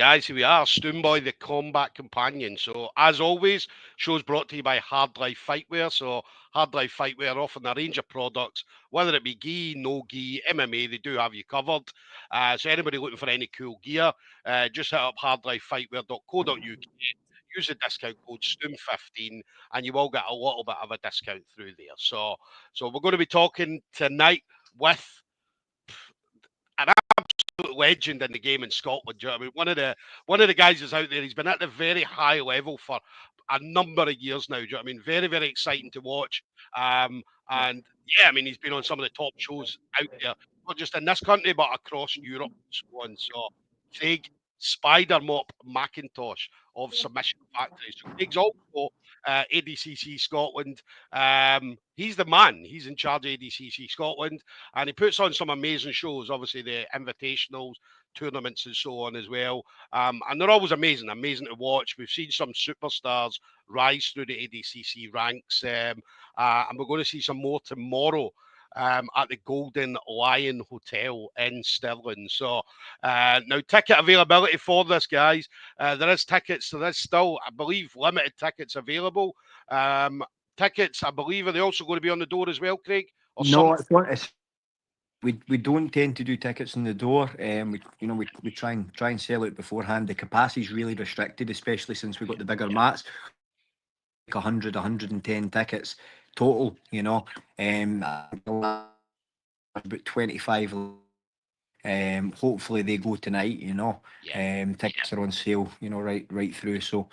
guys, here we are, Stoomboy, the combat companion. So, as always, show's brought to you by Hard Life Fightwear. So, Hard Life Fightwear offering a range of products, whether it be gi, no gi, MMA, they do have you covered. So, anybody looking for any cool gear, just hit up hardlifefightwear.co.uk. Use the discount code STOOM15 and you will get a little bit of a discount through there. So we're going to be talking tonight with an legend in the game in Scotland. Do you know what I mean? One of the guys is out there. He's been at the very high level for a number of years now. Do you know what I mean? Very, very exciting to watch. And yeah, I mean, he's been on some of the top shows out there, not just in this country, but across Europe and so on. So Craig Spider Mop McIntosh of Submission Factory. So Craig's also ADCC Scotland. He's the man. He's in charge of ADCC Scotland, and he puts on some amazing shows. Obviously, the invitationals, tournaments, and so on as well. And they're always amazing, amazing to watch. We've seen some superstars rise through the ADCC ranks, and we're going to see some more tomorrow. At the Golden Lion Hotel in Stirling. So now ticket availability for this, guys. There is tickets. So there's still, I believe, limited tickets available. Tickets, I believe, are they also going to be on the door as well, Craig? Or no, it's we don't tend to do tickets on the door. We try and sell out beforehand. The capacity is really restricted, especially since we've got the bigger mats. Like 100, 110 tickets total. About 25. Hopefully they go tonight. Tickets are on sale. Right through. So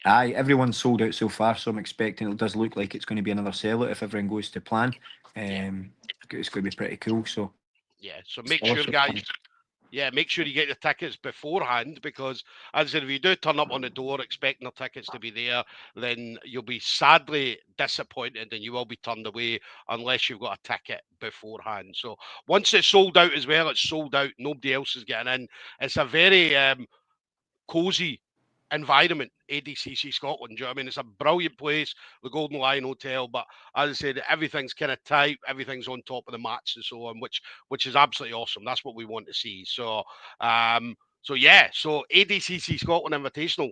everyone's sold out so far. So I'm expecting it does look like it's going to be another sellout if everything goes to plan. It's going to be pretty cool. So so make sure, guys. Make sure you get your tickets beforehand because, as I said, if you do turn up on the door expecting the tickets to be there, then you'll be sadly disappointed and you will be turned away unless you've got a ticket beforehand. So once it's sold out as well, it's sold out. Nobody else is getting in. It's a very cosy environment, ADCC Scotland. Do you know what I mean? It's a brilliant place, the Golden Lion Hotel. But as I said, everything's kind of tight, everything's on top of the mats and so on, which is absolutely awesome. That's what we want to see. So ADCC Scotland Invitational.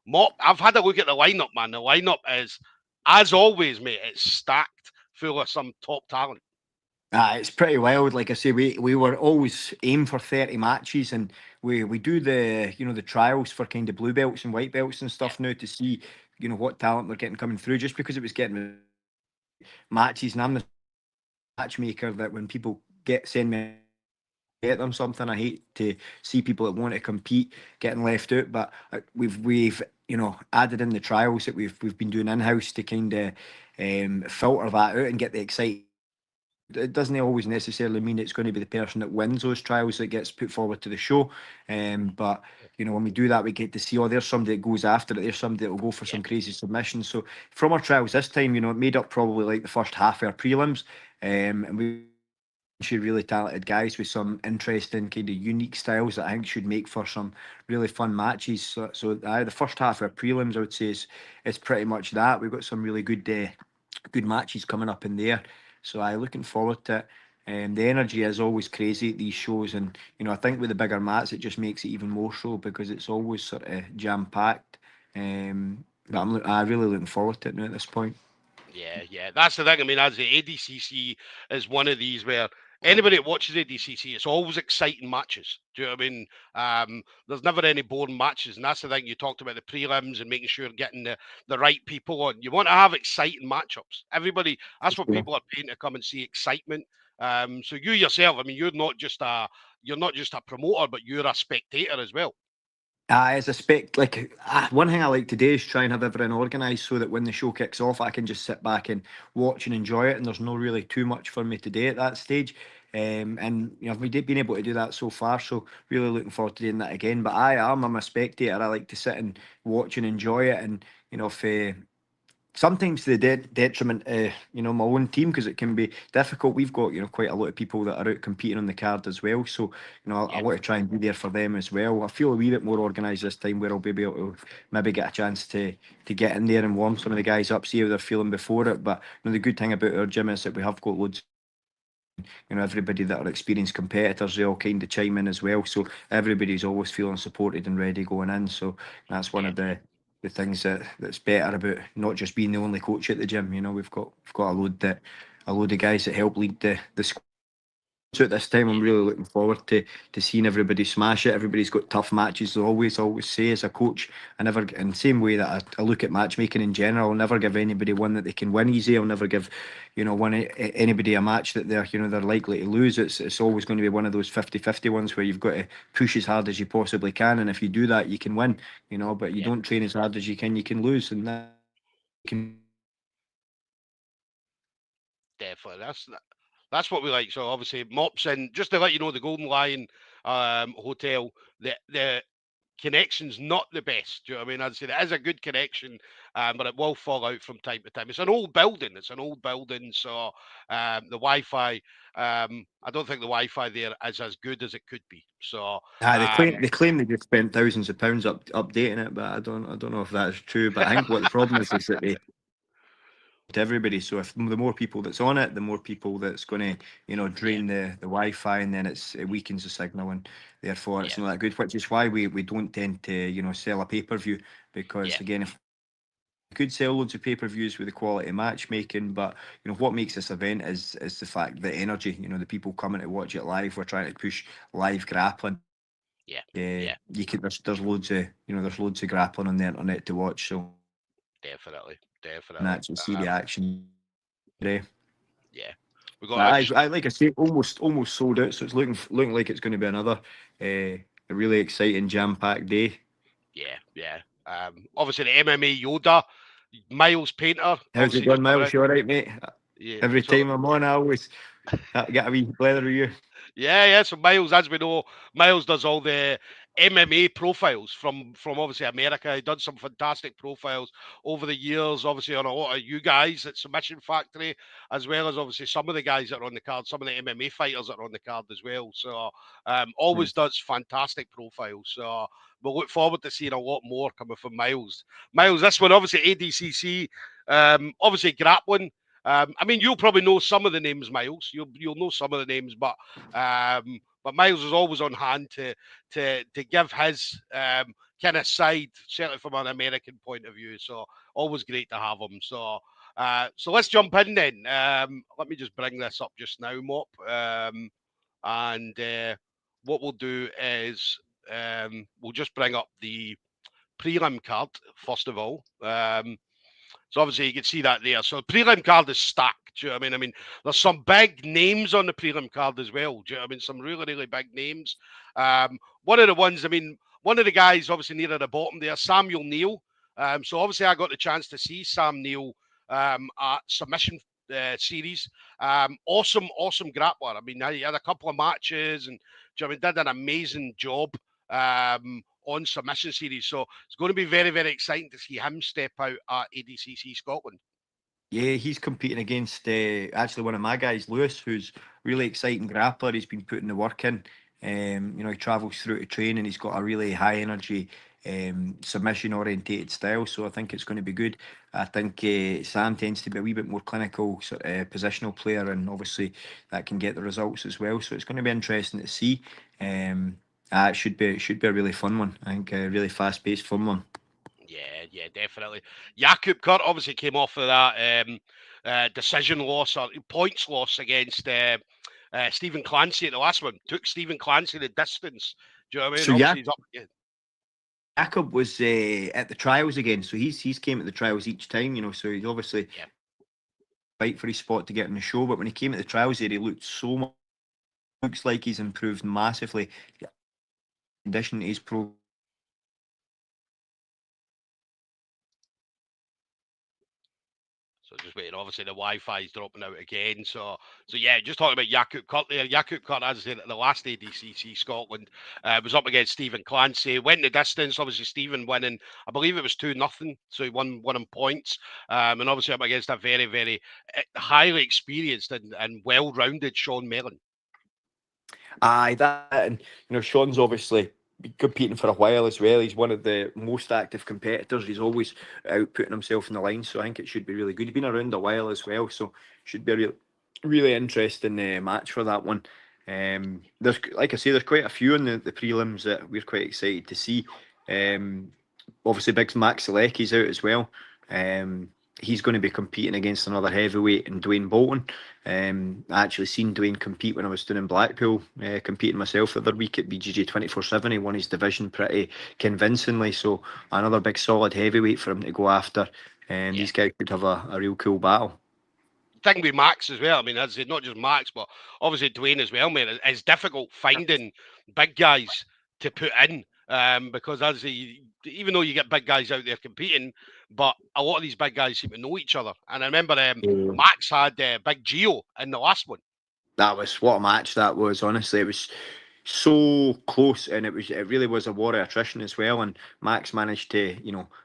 Mop, I've had a look at the lineup, man. The lineup is, as always, mate, it's stacked full of some top talent. It's pretty wild. Like I say, we were always aim for 30 matches, and we do the trials for kind of blue belts and white belts and stuff now to see what talent we're getting coming through. Just because it was getting matches, and I'm the matchmaker that when people send me get them something, I hate to see people that want to compete getting left out. But we've added in the trials that we've been doing in house to kind of filter that out and get the exciting. It doesn't always necessarily mean it's going to be the person that wins those trials that gets put forward to the show. But when we do that, we get to see, there's somebody that goes after it. There's somebody that will go for some crazy submissions. So from our trials this time, it made up probably like the first half of our prelims, and we really talented guys with some interesting kind of unique styles that I think should make for some really fun matches. So the first half of our prelims, I would say, is pretty much that. We've got some really good matches coming up in there. So I'm looking forward to it. The energy is always crazy at these shows, and I think with the bigger mats, it just makes it even more so because it's always sort of jam packed. But I'm really looking forward to it now at this point. Yeah, that's the thing. I mean, as the ADCC is one of these where anybody that watches ADCC, it's always exciting matches. Do you know what I mean? There's never any boring matches, and that's the thing you talked about, the prelims and making sure you're getting the right people on. You want to have exciting matchups. Everybody, that's what people are paying to come and see, excitement. So you yourself, I mean, you're not just a promoter, but you're a spectator as well. As a one thing I like to do is try and have everything organised so that when the show kicks off, I can just sit back and watch and enjoy it, and there's no really too much for me to do at that stage. And I've been able to do that so far, so really looking forward to doing that again. But I'm a spectator. I like to sit and watch and enjoy it, and if sometimes to the detriment of my own team, because it can be difficult. We've got quite a lot of people that are out competing on the card as well, so I want to try and be there for them as well. I feel a wee bit more organised this time, where I'll be able to maybe get a chance to get in there and warm some of the guys up, see how they're feeling before it. But the good thing about our gym is that we have got loads everybody that are experienced competitors, they all kind of chime in as well. So everybody's always feeling supported and ready going in. So that's one Yeah, of the things that's better about not just being the only coach at the gym. We've got a load of guys that help lead the squad. So at this time, I'm yeah, really looking forward to seeing everybody smash it. Everybody's got tough matches. I always say as a coach, I never, in the same way that I look at matchmaking in general, I'll never give anybody one that they can win easy. I'll never give, anybody a match that they're likely to lose. It's always going to be one of those 50-50 ones where you've got to push as hard as you possibly can, and if you do that, you can win. But you yeah. don't train as hard as you can lose, and that can. Definitely. That's what we like. So obviously Mops in, just to let you know, the Golden Lion hotel, the connection's not the best. Do you know what I mean? I'd say it is a good connection, but it will fall out from time to time. It's an old building. So the Wi-Fi. I don't think the Wi-Fi there is as good as it could be. So They claim they just spent thousands of pounds updating it, but I don't know if that's true. But I think what the problem is that they to everybody. So if the more people that's on it, the more people that's going to yeah, drain the Wi-Fi, and then it weakens the signal, and therefore yeah, it's not that good. Which is why we don't tend to sell a pay-per-view, yeah, because again, if we could sell loads of pay-per-views with the quality matchmaking, but what makes this event is the fact, the energy, the people coming to watch it live. We're trying to push live grappling. yeah, Yeah, yeah. there's loads of grappling on the internet to watch, so Definitely, and definitely. actually see the action. Yeah. Yeah. We got I, just I like I say, almost sold out, so it's looking like it's going to be another a really exciting jam-packed day. yeah, yeah. Obviously the MMA Yoda, Miles Painter, How's it obviously just going, coming Miles? out. You all right, mate? Yeah. Every So time I'm on, I always get a wee blather of you. yeah. So Miles, as we know, Miles does all the MMA profiles from obviously America. He done some fantastic profiles over the years, obviously on a lot of you guys at Submission Factory, as well as obviously some of the guys that are on the card, some of the MMA fighters that are on the card as well. So always Nice. does fantastic profiles. So we'll look forward to seeing a lot more coming from Miles. Miles, this one obviously ADCC, obviously grappling. I mean, you'll probably know some of the names, Miles. You'll know some of the names, but Miles is always on hand to give his kind of side, certainly from an American point of view. So always great to have him. So let's jump in then. Let me just bring this up just now, Mop. And what we'll do is we'll just bring up the prelim card first of all. So obviously you can see that there. So the prelim card is stacked. Do you know what I mean? I mean, there's some big names on the prelim card as well. Do you know what I mean? Some really, really big names. One of the ones, I mean, one of the guys obviously near at the bottom there, Samuel Neal. So obviously I got the chance to see Sam Neal at Submission Series. Awesome grappler. I mean, he had a couple of matches and do you know what I mean, did an amazing job on Submission Series. So it's going to be very, very exciting to see him step out at ADCC Scotland. Yeah, he's competing against actually one of my guys, Lewis, who's Yeah, really exciting grappler. He's been putting the work in. He travels through to train, and he's got a really high energy, submission orientated style. So I think it's going to be good. I think Sam tends to be a wee bit more clinical, positional player, and obviously that can get the results as well. So it's going to be interesting to see. It should be a really fun one. I think a really fast paced fun one. yeah, definitely. Jakub Kurt obviously came off of that decision loss or points loss against Stephen Clancy at the last one. Took Stephen Clancy the distance. Do you know what I mean? So Obviously, he's up. Yeah, Jacob was at the trials again, so he's came at the trials each time, So he's obviously yeah. fight for his spot to get in the show. But when he came at the trials there, he looked so much. Looks like he's improved massively. Condition is pro. So just waiting. Obviously, the Wi-Fi is dropping out again. So yeah, just talking about Jakub Kurt there. Jakub Kurt, as I said, at the last ADCC Scotland, was up against Stephen Clancy. Went the distance. Obviously, Stephen winning. I believe it was 2-0. So he won in points. And obviously up against a very, very highly experienced and well-rounded Sean Mellon. Aye, that and Sean's obviously been competing for a while as well. He's one of the most active competitors. He's always out putting himself in the line, so I think it should be really good. He's been around a while as well, so should be a real. Really interesting match for that one. There's, like I say, there's quite a few in the prelims that we're quite excited to see. Um, Obviously, Big Max Selecki's out as well. He's going to be competing against another heavyweight in Dwayne Bolton. I actually seen Dwayne compete when I was doing in Blackpool, competing myself the other week at BGG 24/7. He won his division pretty convincingly. So another big solid heavyweight for him to go after. And Yeah. these guys could have a real cool battle. Thing with Max as well. I mean, as I said, not just Max, but obviously Dwayne as well, mate. It's difficult finding big guys to put in because as even though you get big guys out there competing, but a lot of these big guys seem to know each other. And I remember Max had Big Geo in the last one. That was what a match that was. Honestly, it was so close, and it really was a war of attrition as well. And Max managed to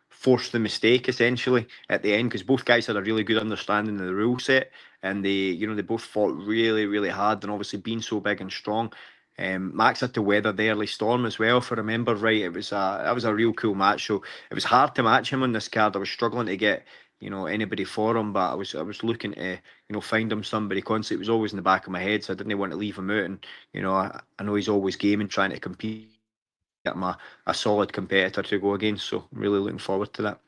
force the mistake essentially at the end because both guys had a really good understanding of the rule set, and they both fought really hard, and obviously being so big and strong. Max had to weather the early storm as well. If I remember right, that was a real cool match. So it was hard to match him on this card. I was struggling to get anybody for him, but I was looking to find him somebody constantly. It was always in the back of my head, so I didn't want to leave him out. And I know he's always game and trying to compete. Get him a solid competitor to go against. So I'm really looking forward to that.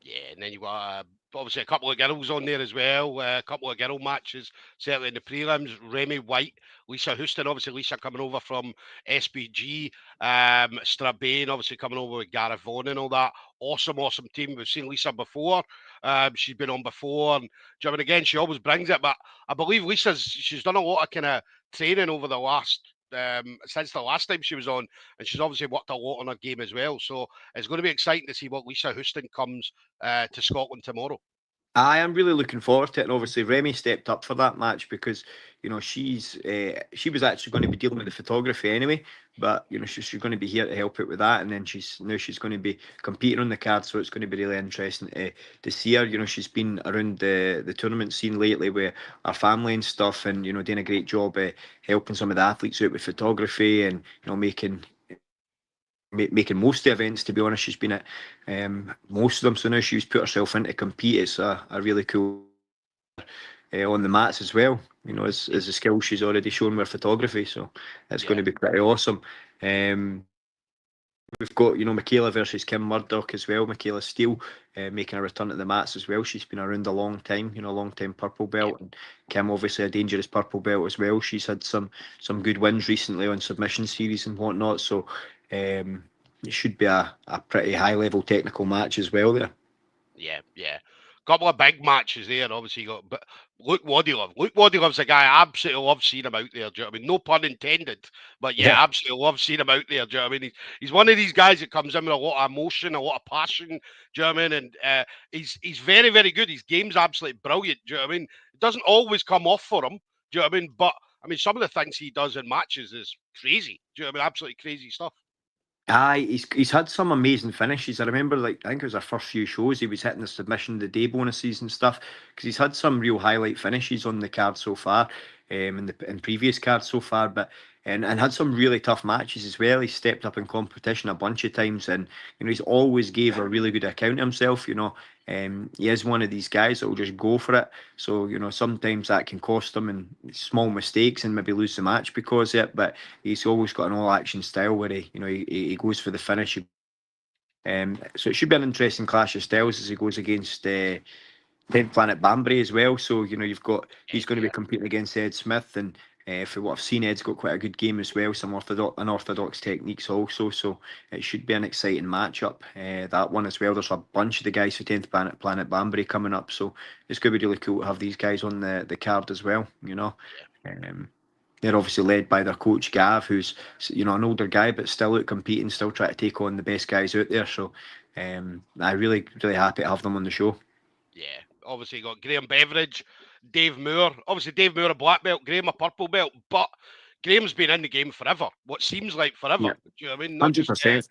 Yeah, and then you've got obviously a couple of girls on there as well. A couple of girl matches, certainly in the prelims. Remy White, Lisa Houston, obviously Lisa coming over from SBG. Strabane, obviously coming over with Gareth Vaughan and all that. Awesome team. We've seen Lisa before. She's been on before. And again, she always brings it. But I believe she's done a lot of kind of training over the last since the last time she was on, and she's obviously worked a lot on her game as well. So it's going to be exciting to see what Lisa Houston comes to Scotland tomorrow. I am really looking forward to it, and obviously Remy stepped up for that match because she was actually going to be dealing with the photography anyway, but she's going to be here to help out with that, and then she's going to be competing on the card, so it's going to be really interesting to see her. She's been around the tournament scene lately with her family and stuff, and doing a great job helping some of the athletes out with photography and making most of the events. To be honest, she's been at most of them, so now she's put herself in to compete. It's a really cool on the mats as well. As the skills she's already shown with photography, so it's going Yeah, to be pretty awesome. We've got Michaela versus Kim Murdoch as well. Michaela Steele making a return to the mats as well. She's been around a long time, a long time purple yeah, belt, and Kim obviously a dangerous purple belt as well. She's had some good wins recently on submission series and whatnot. So it should be a pretty high level technical match as well there. yeah. Couple of big matches there. Obviously, you got but Luke Wadilove. Luke Wadilove's a guy I absolutely love seeing him out there. Do you know what I mean? No pun intended, but yeah, Yeah. absolutely love seeing him out there. Do you know what I mean? He's one of these guys that comes in with a lot of emotion, a lot of passion. Do you know what I mean? And he's very good. His game's absolutely brilliant. Do you know what I mean? It doesn't always come off for him. Do you know what I mean? But I mean, some of the things he does in matches is crazy. Do you know what I mean? Absolutely crazy stuff. Aye, he's had some amazing finishes. I remember, I think it was our first few shows, he was hitting the submission, the day bonuses and stuff, because he's had some real highlight finishes on the card so far, in previous cards so far, but and had some really tough matches as well. He stepped up in competition a bunch of times, and he's always gave a really good account of himself. He is one of these guys that will just go for it. So sometimes that can cost him in small mistakes and maybe lose the match because of it, but he's always got an all action style where he goes for the finish. So it should be an interesting clash of styles as he goes against 10th Planet Banbury as well. So you've got he's going to be Yeah. competing against Ed Smith, and for what I've seen, Ed's got quite a good game as well. Some unorthodox techniques also. So it should be an exciting matchup. That one as well. There's a bunch of the guys for 10th Planet Banbury coming up, so it's going to be really cool to have these guys on the card as well. Um, they're obviously led by their coach Gav, who's an older guy but still out competing, still trying to take on the best guys out there. So I'm really happy to have them on the show. Yeah, obviously you got Graham Beveridge, Dave Moore. Obviously Dave Moore a black belt, Graham a purple belt, but Graham's been in the game forever. What seems like forever. Yeah, Do you know what I mean? Not just 100%.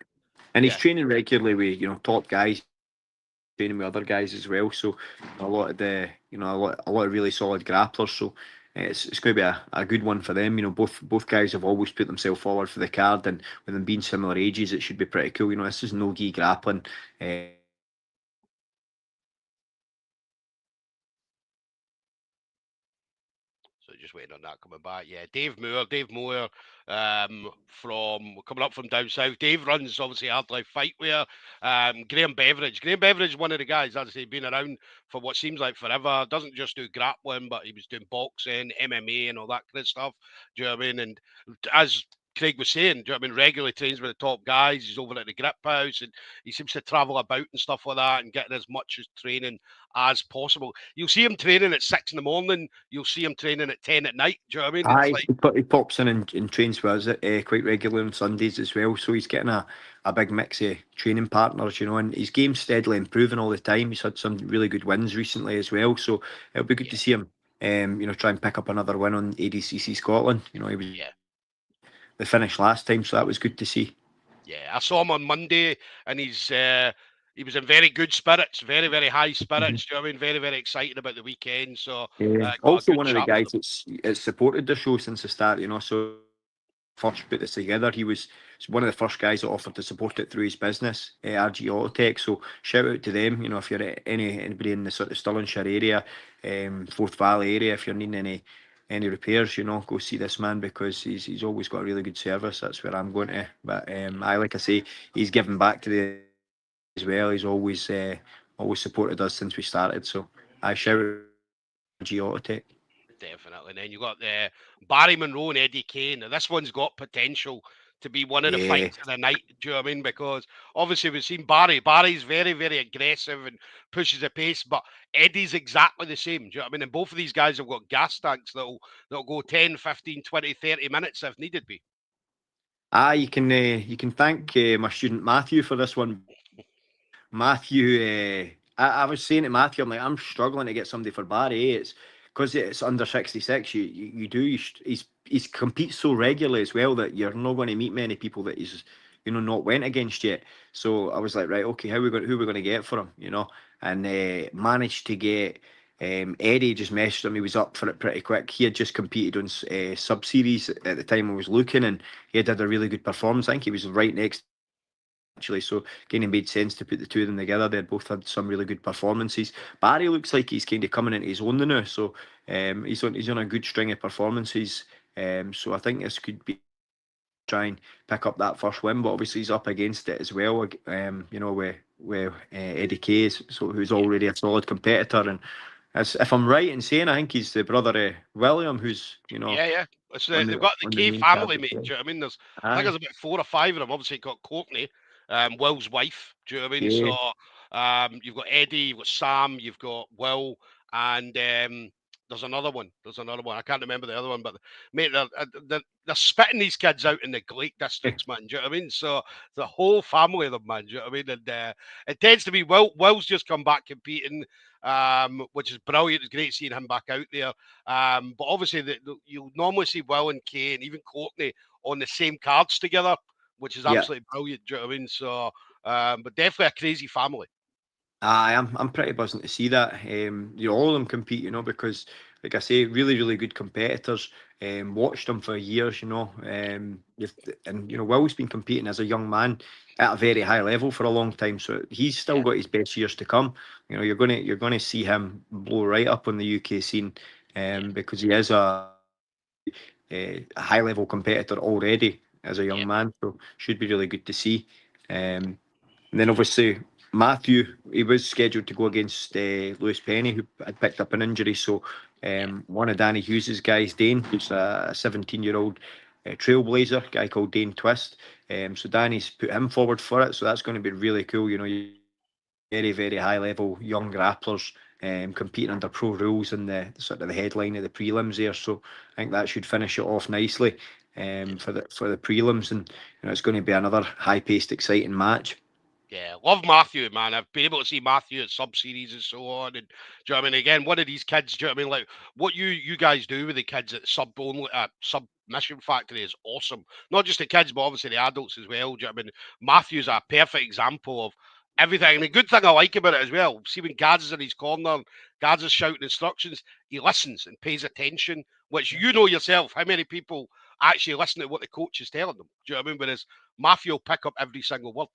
And he's yeah, training regularly with top guys, training with other guys as well. So a lot of the a lot of really solid grapplers. So it's going to be a good one for them. Both guys have always put themselves forward for the card, and with them being similar ages, it should be pretty cool. This is no gi grappling. just waiting on that coming back. Yeah, Dave Moore, from coming up from down south. Dave runs obviously Hard Life Fightwear. Graham Beveridge is one of the guys, as I say, been around for what seems like forever. Doesn't just do grappling, but he was doing boxing, MMA, and all that kind of stuff. Do you know what I mean? And as Craig was saying, do you know what I mean? Regularly trains with the top guys. He's over at the grip house, and he seems to travel about and stuff like that, and getting as much as training as possible. You'll see him training at 6 in the morning. You'll see him training at 10 at night. Do you know what I mean? It's Aye, like, he pops in and trains with us quite regularly on Sundays as well. So he's getting a big mix of training partners, and his game's steadily improving all the time. He's had some really good wins recently as well. So it'll be good yeah, to see him, try and pick up another win on ADCC Scotland. He was yeah, the finish last time, so that was good to see. yeah. I saw him on Monday, and he was in very good spirits, very, very high Mhm. spirits. Do you know what I mean? Very, very excited about the weekend. So got a Also, good one of the chat with guys him. that's supported the show since the start, So first put this together, he was one of the first guys that offered to support it through his business, RG Autotech. So shout out to them. If you're at anybody in the sort of Stirlingshire area, Forth Valley area, if you're needing any repairs, go see this man because he's always got a really good service. That's where I'm going to. But I like I say, he's given back to the as well. He's always supported us since we started. So I Yeah. shout out RG Autotech. Definitely. And then you got the Barry Monroe and Eddie Kane. Now, this one's got potential to be one of the Yeah. fights of the night. Do you know what I mean? Because obviously we've seen Barry. Barry's very, very aggressive and pushes the pace, but Eddie's exactly the same. Do you know what I mean? And both of these guys have got gas tanks that'll go 10, 15, 20, 30 minutes if needed be. You can thank my student Matthew for this one. Matthew, I was saying to Matthew, I'm like, I'm struggling to get somebody for Barry. It's because it's under 66. He's competes so regularly as well that you're not going to meet many people that he's not went against yet. So I was like, right, okay, who we going to get for him, and managed to get. Eddie just messaged him. He was up for it pretty quick. He had just competed on sub series at the time I was looking, and he had a really good performance. I think he was right next actually. So kind of made sense to put the two of them together. They both had some really good performances. Barry looks like he's kind of coming into his own now. So he's on a good string of performances. So I think this could be try and pick up that first win, but obviously he's up against it as well. With Eddie Kay, who's Yeah. already a solid competitor, and as if I'm right in saying, I think he's the brother of William, who's Yeah, yeah. on They've the got the on the K main card. family, mate. Do you know what I mean? I think Aye, there's about 4 or 5 of them. Obviously, you've got Courtney, Will's wife. Do you know what I mean? yeah, So you've got Eddie, you've got Sam, you've got Will, and there's another one. There's another one. I can't remember the other one, but mate, they're spitting these kids out in the Lake districts, man. Do you know what I mean? So the whole family of them, man. Do you know what I mean? And it tends to be Will's just come back competing, which is brilliant. It's great seeing him back out there. But obviously, you'll normally see Will and Kay and even Courtney on the same cards together, which is yeah. absolutely brilliant. Do you know what I mean? So, but definitely a crazy family. I'm pretty buzzing to see that. All of them compete, because like I say, really, really good competitors. Watched them for years, and Will's been competing as a young man at a very high level for a long time. So he's still Yeah, got his best years to come. You're gonna see him blow right up on the UK scene, yeah, because he is a high level competitor already as a yeah, young man. So should be really good to see. And then obviously Matthew, he was scheduled to go against Lewis Penny, who had picked up an injury. So yeah, one of Danny Hughes's guys, Dane, who's a 17-year-old trailblazer, guy called Dane Twist. So Danny's put him forward for it. So that's going to be really cool. Very, very high level young grapplers competing under pro rules in the sort of the headline of the prelims there. So I think that should finish it off nicely yeah. for the prelims, and it's going to be another high paced, exciting match. Yeah, love Matthew, man. I've been able to see Matthew at sub series and so on. And do you know what I mean? Again, one of these kids, do you know what I mean? Like what you guys do with the kids at submission factory is awesome. Not just the kids, but obviously the adults as well. Do you know what I mean? Matthew's a perfect example of everything. And the good thing I like about it as well, see when Gaz is in his corner, Gaz is shouting instructions, he listens and pays attention, which you know yourself, how many people actually listen to what the coach is telling them. Do you know what I mean? Whereas Matthew will pick up every single word.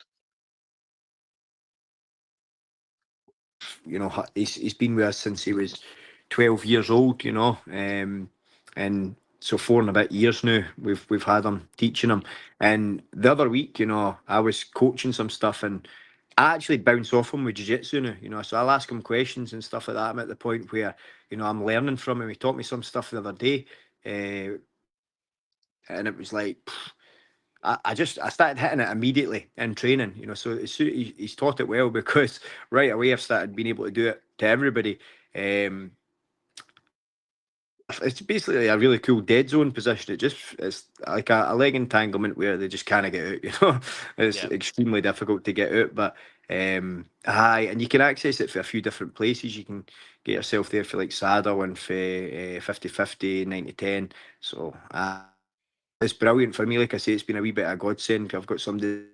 He's been with us since he was 12 years old. and so 4 and a bit years now we've had him teaching him. And the other week, I was coaching some stuff, and I actually bounce off him with jiu-jitsu now, so I'll ask him questions and stuff like that. I'm at the point where, I'm learning from him. He taught me some stuff the other day, and it was like, I started hitting it immediately in training, so he's taught it well, because right away I've started being able to do it to everybody. It's basically a really cool dead zone position. It's like a leg entanglement where they just can't get out. It's Yeah. extremely difficult to get out, but aye, and you can access it for a few different places. You can get yourself there for like saddle and for 50-50, 90-10. So it's brilliant for me. Like I say, it's been a wee bit of a godsend. I've got somebody.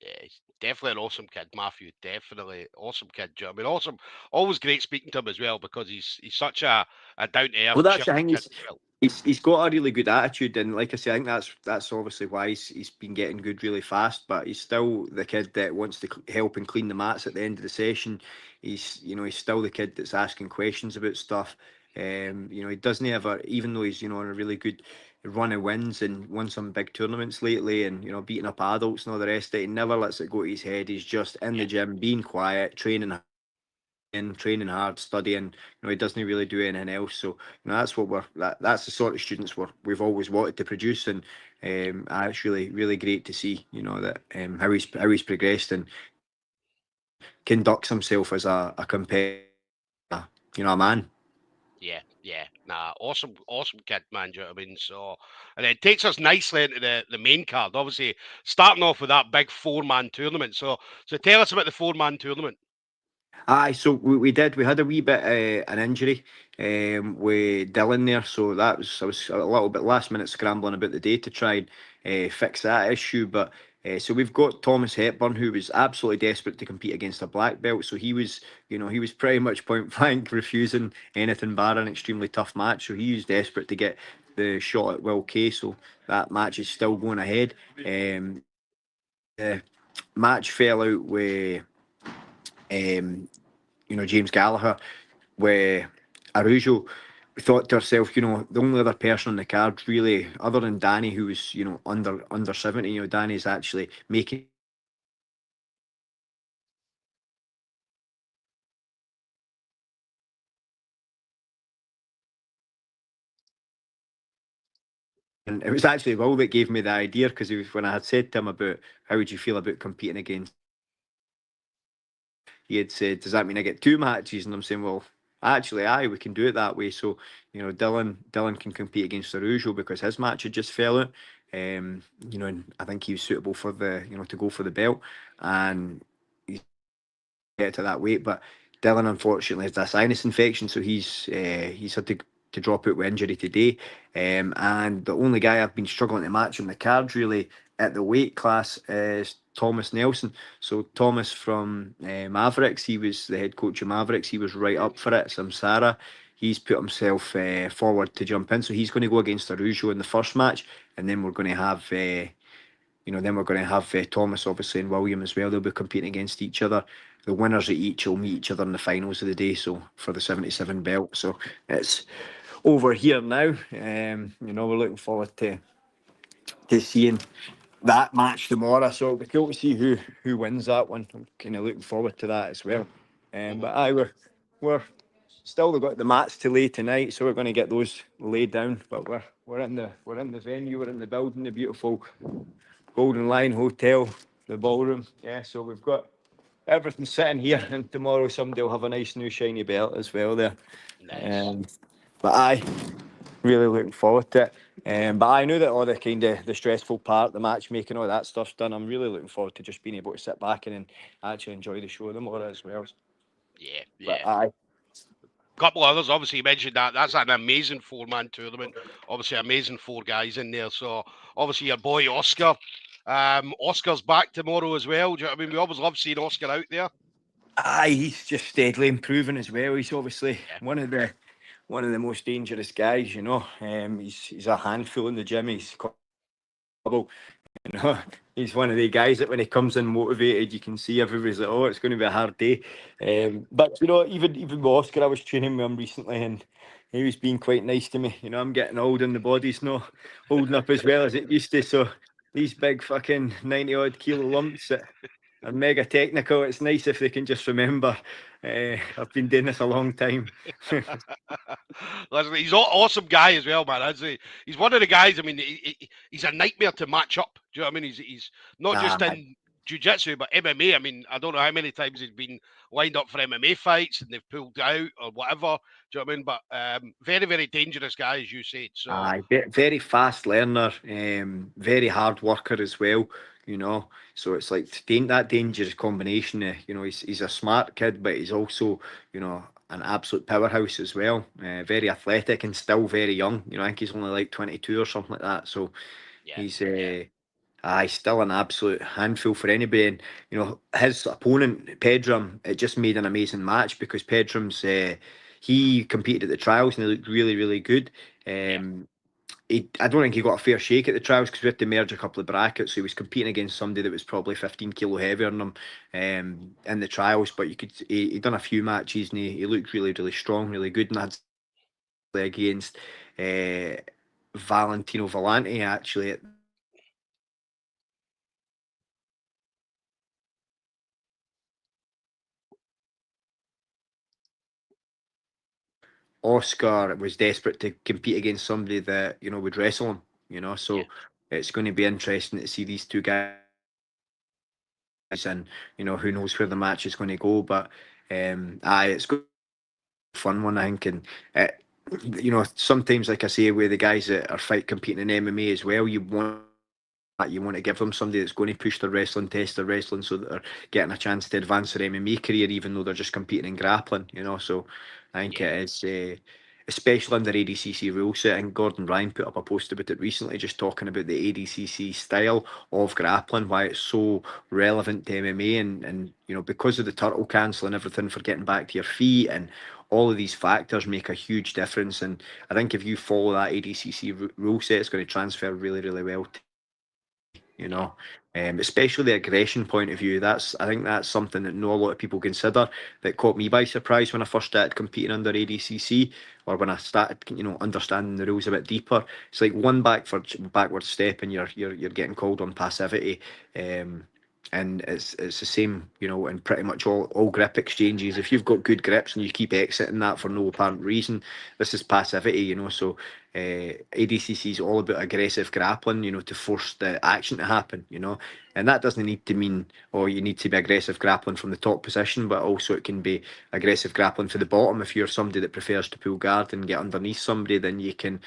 Yeah, he's definitely an awesome kid, Matthew. Definitely awesome kid. Do you know what I mean? Awesome. Always great speaking to him as well, because he's such a down to Well, earth, that's the chilled thing. kid as well. He's got a really good attitude, and like I say, I think that's obviously why he's been getting good really fast. But he's still the kid that wants to help and clean the mats at the end of the session. He's still the kid that's asking questions about stuff. He doesn't ever, even though he's on a really good run of wins and won some big tournaments lately, and beating up adults and all the rest of it. He never lets it go to his head. He's just in the Yeah, gym, being quiet, training hard, studying. He doesn't really do anything else. So that's what that's the sort of students we've always wanted to produce. And it's really really great to see that how he's progressed and conducts himself as a competitor, a man. yeah. Nah, awesome kid, man. Do you know what I mean? So, and it takes us nicely into the main card. Obviously, starting off with that big 4-man tournament. So tell us about the 4-man tournament. Aye, so we did. We had a wee bit an injury with Dylan there, so I was a little bit last minute scrambling about the day to try and fix that issue. But so we've got Thomas Hepburn, who was absolutely desperate to compete against a black belt. So he was pretty much point blank refusing anything bar an extremely tough match. So he was desperate to get the shot at Will Kay. So that match is still going ahead. The match fell out with James Gallagher, where Arujo. We thought to ourselves, the only other person on the card really, other than Danny, who was, under 70, Danny's actually making. And it was actually Will that gave me the idea, because when I had said to him about how would you feel about competing against, he had said, "Does that mean I get 2 matches?" And I'm saying, "Well, actually, aye, we can do it that way." So, Dylan can compete against Arujo because his match had just fell out. And I think he was suitable for to go for the belt, and he's get to that weight. But Dylan unfortunately has a sinus infection, so he's had to drop out with injury today. And the only guy I've been struggling to match on the cards really at the weight class is Thomas Nelson. So Thomas from Mavericks, he was the head coach of Mavericks. He was right up for it. Samsara, he's put himself forward to jump in. So he's going to go against Arujo in the first match, and then we're going to have. Thomas, obviously, and William as well. They'll be competing against each other. The winners of each will meet each other in the finals of the day. So for the 77 belt. So it's over here now. We're looking forward to seeing that match tomorrow. So it'll be cool to see who wins that one. I'm kind of looking forward to that as well. Mhm. But aye, we're still got the mats to lay tonight, so we're going to get those laid down. But we're in the venue, we're in the building, the beautiful Golden Lion Hotel, the ballroom. Yeah, so we've got everything sitting here, and tomorrow somebody will have a nice new shiny belt as well there. Nice. Um, but aye, really looking forward to it. But I knew that all the kind of the stressful part, the matchmaking, all that stuff's done. I'm really looking forward to just being able to sit back and actually enjoy the show tomorrow as well. Yeah, But yeah. aye, Couple of others, obviously, you mentioned that. That's an amazing 4-man tournament. Obviously, amazing 4 guys in there. So, obviously, your boy Oscar. Oscar's back tomorrow as well. Do you know what I mean? We always love seeing Oscar out there. he's just steadily improving as well. He's obviously Yeah, one of the most dangerous guys. He's a handful in the gym. He's You know, he's one of the guys that when he comes in motivated, you can see everybody's like, "Oh, it's going to be a hard day." Yeah. But you know, even with Oscar, I was training with him recently, and he was being quite nice to me. You know, I'm getting old, and the body's not holding up as well as it used to. So these big fucking 90 odd kilo lumps that are mega technical. It's nice if they can just remember. I've been doing this a long time. Listen, he's an awesome guy as well, man. He's one of the guys. I mean, he's a nightmare to match up. Do you know what I mean? He's not Ah, just in jiu-jitsu, but MMA. I mean, I don't know how many times he's been lined up for MMA fights and they've pulled out or whatever. Do you know what I mean? But very, very dangerous guy, as you said. So aye, very fast learner, very hard worker as well. You know, so it's like that dangerous combination. You know, he's a smart kid, but he's also, you know, an absolute powerhouse as well. Very athletic and still very young. You know, I think he's only like 22 or something like that. So yeah, he's yeah, still an absolute handful for anybody. And you know, his opponent Pedram, it just made an amazing match because Pedram's he competed at the trials and he looked really, really good. yeah, Um, I don't think he got a fair shake at the trials because we had to merge a couple of brackets. So he was competing against somebody that was probably 15 kilo heavier than him in the trials. But you could he done a few matches and he looked really, really strong, really good. And had against uh, Valentino Volante actually at Oscar was desperate to compete against somebody that you know would wrestle him. You know, yeah, so it's going to be interesting to see these two guys, and you know who knows where the match is going to go. But it's going to be a fun one, I think, and you know sometimes, like I say, with the guys that are fight competing in MMA as well, you want to give them somebody that's going to push their wrestling, test their wrestling, so that they're getting a chance to advance their MMA career, even though they're just competing in grappling. You know, so I think yeah, it is, especially under ADCC rule set. And Gordon Ryan put up a post about it recently, just talking about the ADCC style of grappling, why it's so relevant to MMA, and you know because of the turtle cancel and everything for getting back to your feet and all of these factors make a huge difference. And I think if you follow that ADCC rule set, it's going to transfer really, really well you yeah, know, especially the aggression point of view. I think that's something that not a lot of people consider. That caught me by surprise when I first started competing under ADCC, or when I started, you know, understanding the rules a bit deeper. It's like one backward step, and you're getting called on passivity. And it's the same, you know, in pretty much all grip exchanges. If you've got good grips and you keep exiting that for no apparent reason, this is passivity, you know. So ADCC is all about aggressive grappling, you know, to force the action to happen, you know. And that doesn't need to mean, oh, you need to be aggressive grappling from the top position, but also it can be aggressive grappling for the bottom. If you're somebody that prefers to pull guard and get underneath somebody, then you can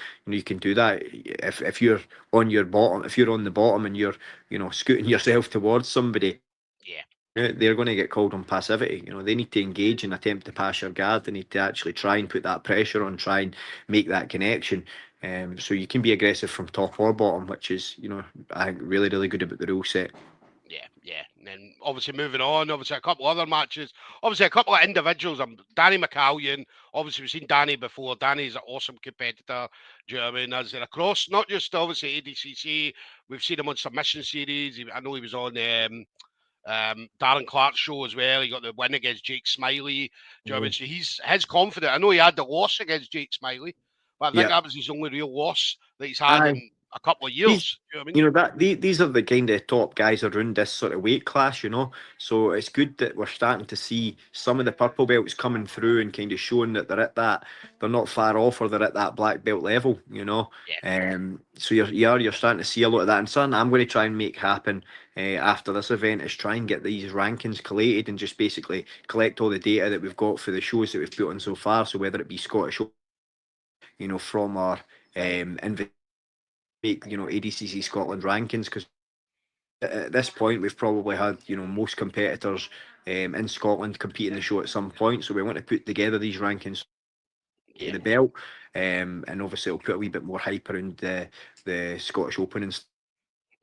do that. If you're on your bottom, if you're on the bottom and you're, you know, scooting yourself towards somebody, yeah, they're going to get called on passivity. You know, they need to engage and attempt to pass your guard. They need to actually try and put that pressure on, try and make that connection. So you can be aggressive from top or bottom, which is, you know, I think really, really good about the rule set. yeah, yeah. And then obviously moving on, obviously a couple other matches, obviously a couple of individuals. Danny McCallion. Obviously we've seen Danny before. Danny's an awesome competitor. Do you know what I mean? As in across, not just obviously ADCC. We've seen him on submission series. I know he was on Darren Clark's show as well. He got the win against Jake Smiley. Do you know what I Yeah. mean? So he's confident. I know he had the loss against Jake Smiley, but I think Yeah. that was his only real loss that he's had Aye. in a couple of These, years. Do you know what I mean? you know, these are the kind of top guys around this sort of weight class, you know. So it's good that we're starting to see some of the purple belts coming through and kind of showing that they're not far off, or they're at that black belt level, you know. Yeah, So you're starting to see a lot of that, and something I'm going to try and make happen after this event is try and get these rankings collated and just basically collect all the data that we've got for the shows that we've put on so far. So whether it be Scottish, you know, from our make, you know, ADCC Scotland rankings, because at this point we've probably had, you know, most competitors in Scotland compete in the show at some point. So we want to put together these rankings to yeah, the belt, and obviously it'll put a wee bit more hype around the Scottish Open and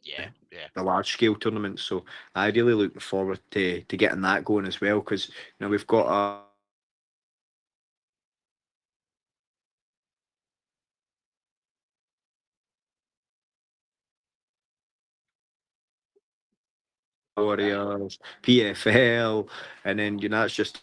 yeah, yeah. the large scale tournaments. So I really look forward to getting that going as well, because you know we've got a Warriors, PFL, and then it's just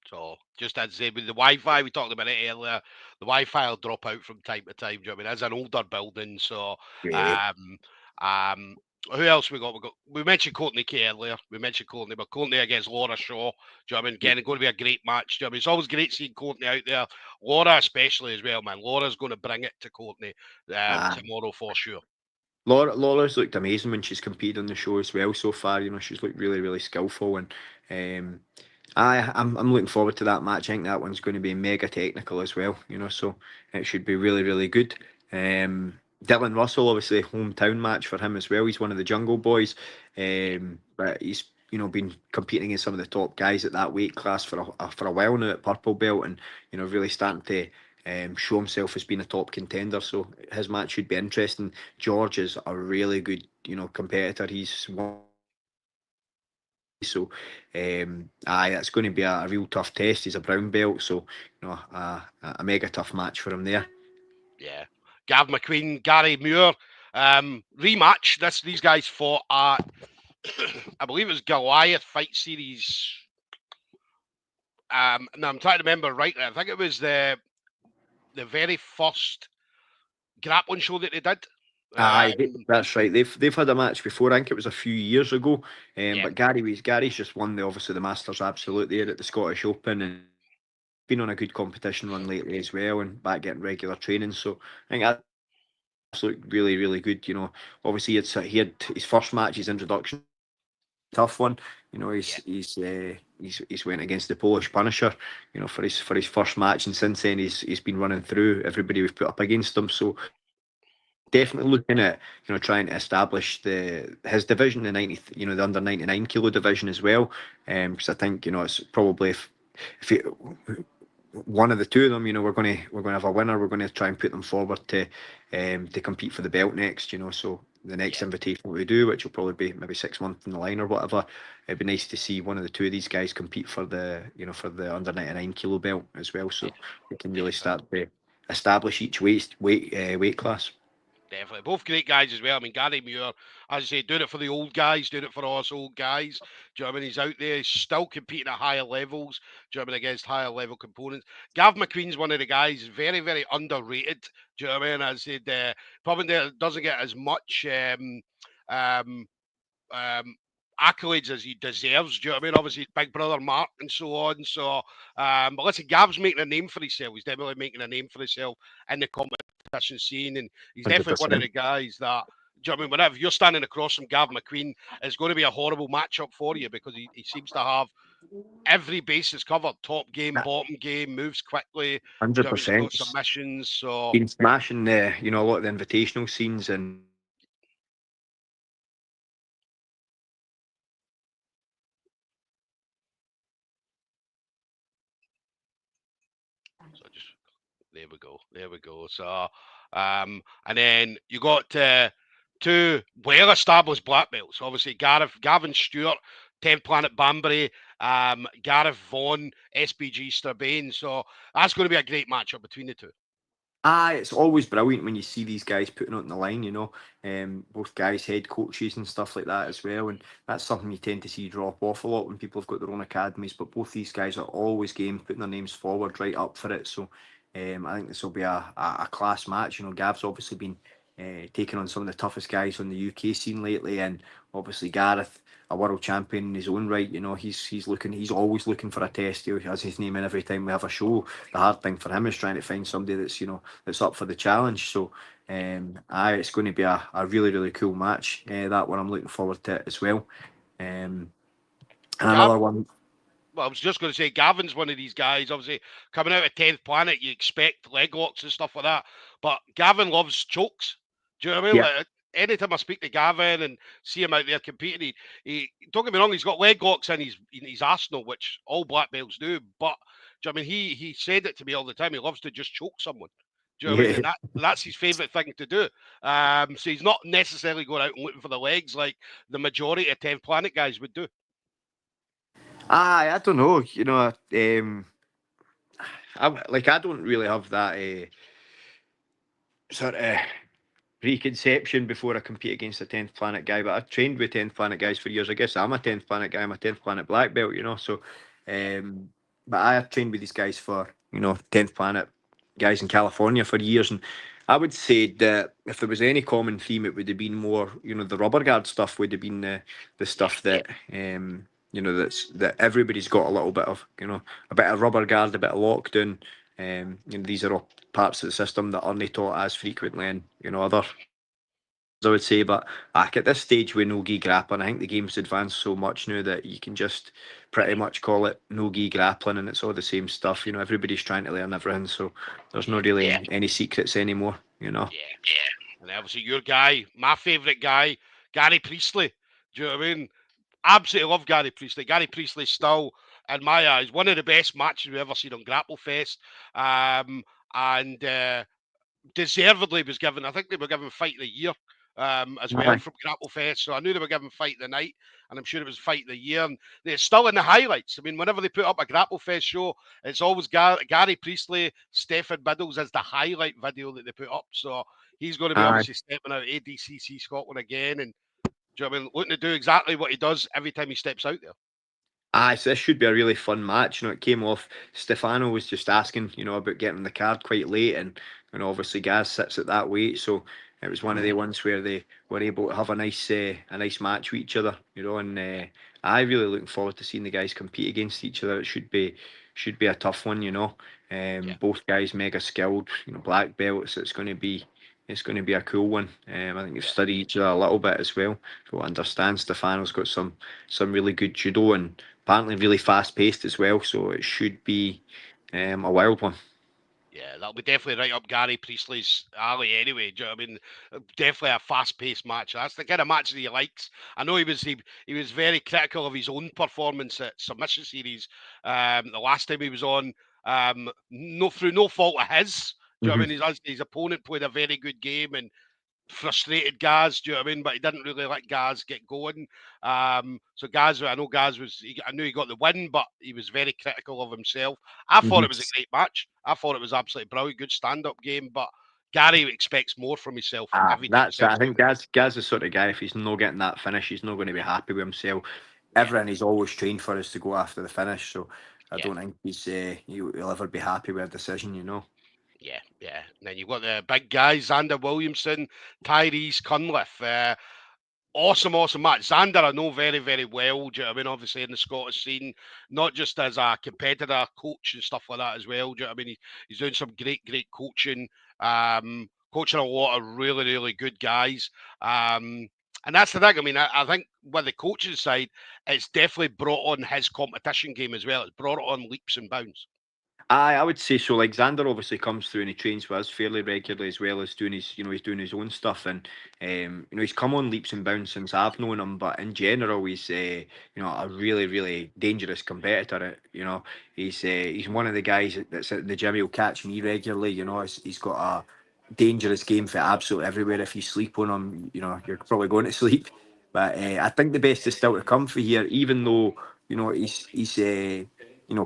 So just as I say, with the Wi-Fi, we talked about it earlier. The Wi-Fi will drop out from time to time. Do you know what I mean? It's an older building, so great. um, um, who else we got? We mentioned Courtney Kay earlier. We mentioned Courtney, but Courtney against Laura Shaw. Do you know what I mean? Again, it's going to be a great match. Do you know what I mean? It's always great seeing Courtney out there. Laura especially as well, man. Laura's going to bring it to Courtney tomorrow for sure. Laura's looked amazing when she's competed on the show as well so far. She's looked really, really skillful, and um, I'm looking forward to that match. I think that one's going to be mega technical as well. So it should be really, really good. Dylan Russell, obviously, hometown match for him as well. He's one of the Jungle Boys, but he's been competing against some of the top guys at that weight class for a while now at purple belt, and really starting to show himself as being a top contender. So his match should be interesting. George is a really good competitor. He's one. So, that's going to be a real tough test. He's a brown belt, so a mega tough match for him there. Yeah, Gav McQueen, Gary Muir, rematch. These guys fought at I believe it was Goliath Fight Series. Now I'm trying to remember rightly. I think it was the very first grappling show that they did. That's right. They've had a match before. I think it was a few years ago. Yeah, But Gary's just won the Masters Absolute there at the Scottish Open, and been on a good competition run lately as well, and back getting regular training. So I think that's absolutely really, really good. Obviously he had his first match, his introduction, tough one. yeah, He's went against the Polish Punisher, for his first match, and since then he's been running through everybody we've put up against him. So yeah, definitely looking at trying to establish his division, the 90, the under 99 kilo division as well, because I think it's probably if it, one of the two of them, we're going to have a winner. We're going to try and put them forward to compete for the belt next. So the next yeah, invitation we do, which will probably be maybe 6 months in the line or whatever, it'd be nice to see one of the two of these guys compete for the under 99 kilo belt as well. So we can really definitely. start to establish each weight class. Definitely. Both great guys as well. I mean, Gary Muir, as I say, doing it for the old guys, doing it for us old guys. Do you know what I mean? He's out there, he's still competing at higher levels. Do you know what I mean? Against higher level components. Gav McQueen's one of the guys, very, very underrated. Do you know what I mean? As I said, probably doesn't get as much um, um, accolades as he deserves. Do you know what I mean? Obviously, Big Brother Mark and so on. So, but listen, Gav's making a name for himself. He's definitely making a name for himself in the competition scene, and he's definitely one of 100%. the guys that. Do you know what I mean? Whenever you're standing across from Gav McQueen, it's going to be a horrible matchup for you because he seems to have every basis covered. Top game, bottom game, moves quickly. Do you know what I mean? He's got 100%. submissions. So Been smashing a lot of the invitational scenes, and just there we go. There we go. So, and then you got two well-established black belts. Obviously, Gavin Stewart, 10th Planet Banbury, Gareth Vaughan, SBG Strabane. So that's going to be a great matchup between the two. it's always brilliant when you see these guys putting it on the line. Both guys, head coaches and stuff like that as well, and that's something you tend to see drop off a lot when people have got their own academies. But both these guys are always game, putting their names forward, right up for it. So I think this will be a class match. Gav's obviously been taking on some of the toughest guys on the UK scene lately, and obviously Gareth, a world champion in his own right. He's always looking for a test. He has his name in every time we have a show. The hard thing for him is trying to find somebody that's up for the challenge. So it's going to be a really, really cool match. That one I'm looking forward to it as well. And Gav, another one. well, I was just going to say, Gavin's one of these guys. Obviously, coming out of 10th Planet, you expect leg locks and stuff like that. But Gavin loves chokes. Do you know what I mean? Yeah, Like, anytime I speak to Gavin and see him out there competing, he don't get me wrong, he's got leg locks in his arsenal, which all black belts do. But do you know what I mean? He said it to me all the time. He loves to just choke someone. Do you know what I mean? yeah. And that's his favourite thing to do. So he's not necessarily going out and looking for the legs like the majority of 10th Planet guys would do. I don't know. I don't really have that. sort of preconception before I compete against a 10th planet guy, but I've trained with 10th planet guys for years. I guess I'm a 10th planet guy, I'm a 10th planet black belt, so Yeah, but I have trained with these guys for 10th planet guys in California for years, and I would say that if there was any common theme, it would have been more, the rubber guard stuff would have been the yeah, stuff that that everybody's got a little bit of, a bit of rubber guard, a bit of lockdown. These are all parts of the system that aren't taught as frequently in other, I would say. But at this stage with no gi grappling, I think the game's advanced so much now that you can just pretty much call it no gi grappling, and it's all the same stuff. Everybody's trying to learn everything, so there's not really any secrets anymore. yeah. And obviously your guy, my favourite guy, Gary Priestley. Do you know what I mean? Absolutely love Gary Priestley. Gary Priestley still, in my eyes, one of the best matches we've ever seen on Grapple Fest. And deservedly was given, I think they were given Fight of the Year as well Aye. from Grapple Fest. So I knew they were given Fight of the Night, and I'm sure it was Fight of the Year. And they're still in the highlights. I mean, whenever they put up a Grapple Fest show, it's always Gary Priestley, Stefan Biddles as the highlight video that they put up. So he's going to be Aye. obviously stepping out ADCC Scotland again, and do you know what I mean, looking to do exactly what he does every time he steps out there. Aye, so this should be a really fun match. It came off. Stefano was just asking, about getting the card quite late, and obviously Gaz sits at that weight, so it was one of the ones where they were able to have a nice match with each other, and I really looking forward to seeing the guys compete against each other. It should be a tough one, Yeah, both guys mega skilled, black belts. It's going to be a cool one. I think they've yeah. studied each other a little bit as well. So I understand Stefano's got some really good judo, and apparently really fast paced as well. So it should be a wild one. Yeah, that'll be definitely right up Gary Priestley's alley anyway. Do you know what I mean? Definitely a fast-paced match. That's the kind of match that he likes. I know he was very critical of his own performance at Submission Series the last time he was on. No, through no fault of his. Do you know what I Mhm. mean? His opponent played a very good game and frustrated Gaz, do you know what I mean? But he didn't really let Gaz get going. So Gaz, I know Gaz was, I knew he got the win, but he was very critical of himself. I thought it Mhm. was a great match. I thought it was absolutely brilliant, good stand-up game. But Gary expects more from himself every time he That's it. I steps out think there. Gaz is the sort of guy. If he's not getting that finish, he's not going to be happy with himself. Yeah, Everything he's always trained for is to go after the finish. So I yeah. don't think he'll ever be happy with a decision. Yeah, yeah. And then you've got the big guys, Xander Williamson, Tyrese Cunliffe. Awesome match. Xander, I know very, very well. Do you know what I mean? Obviously, in the Scottish scene, not just as a competitor, coach, and stuff like that as well. Do you know what I mean? He's doing some great coaching, coaching a lot of really, really good guys. And that's the thing. I mean, I think with the coaching side, it's definitely brought on his competition game as well. It's brought it on leaps and bounds. I would say so. Like Xander obviously comes through and he trains with us fairly regularly as well as doing he's doing his own stuff, and he's come on leaps and bounds since I've known him. But in general, he's a really really dangerous competitor. He's one of the guys that's at the gym. He'll catch me regularly. He's got a dangerous game for absolutely everywhere. If you sleep on him, you're probably going to sleep. But Yeah, I think the best is still to come for here, even though he's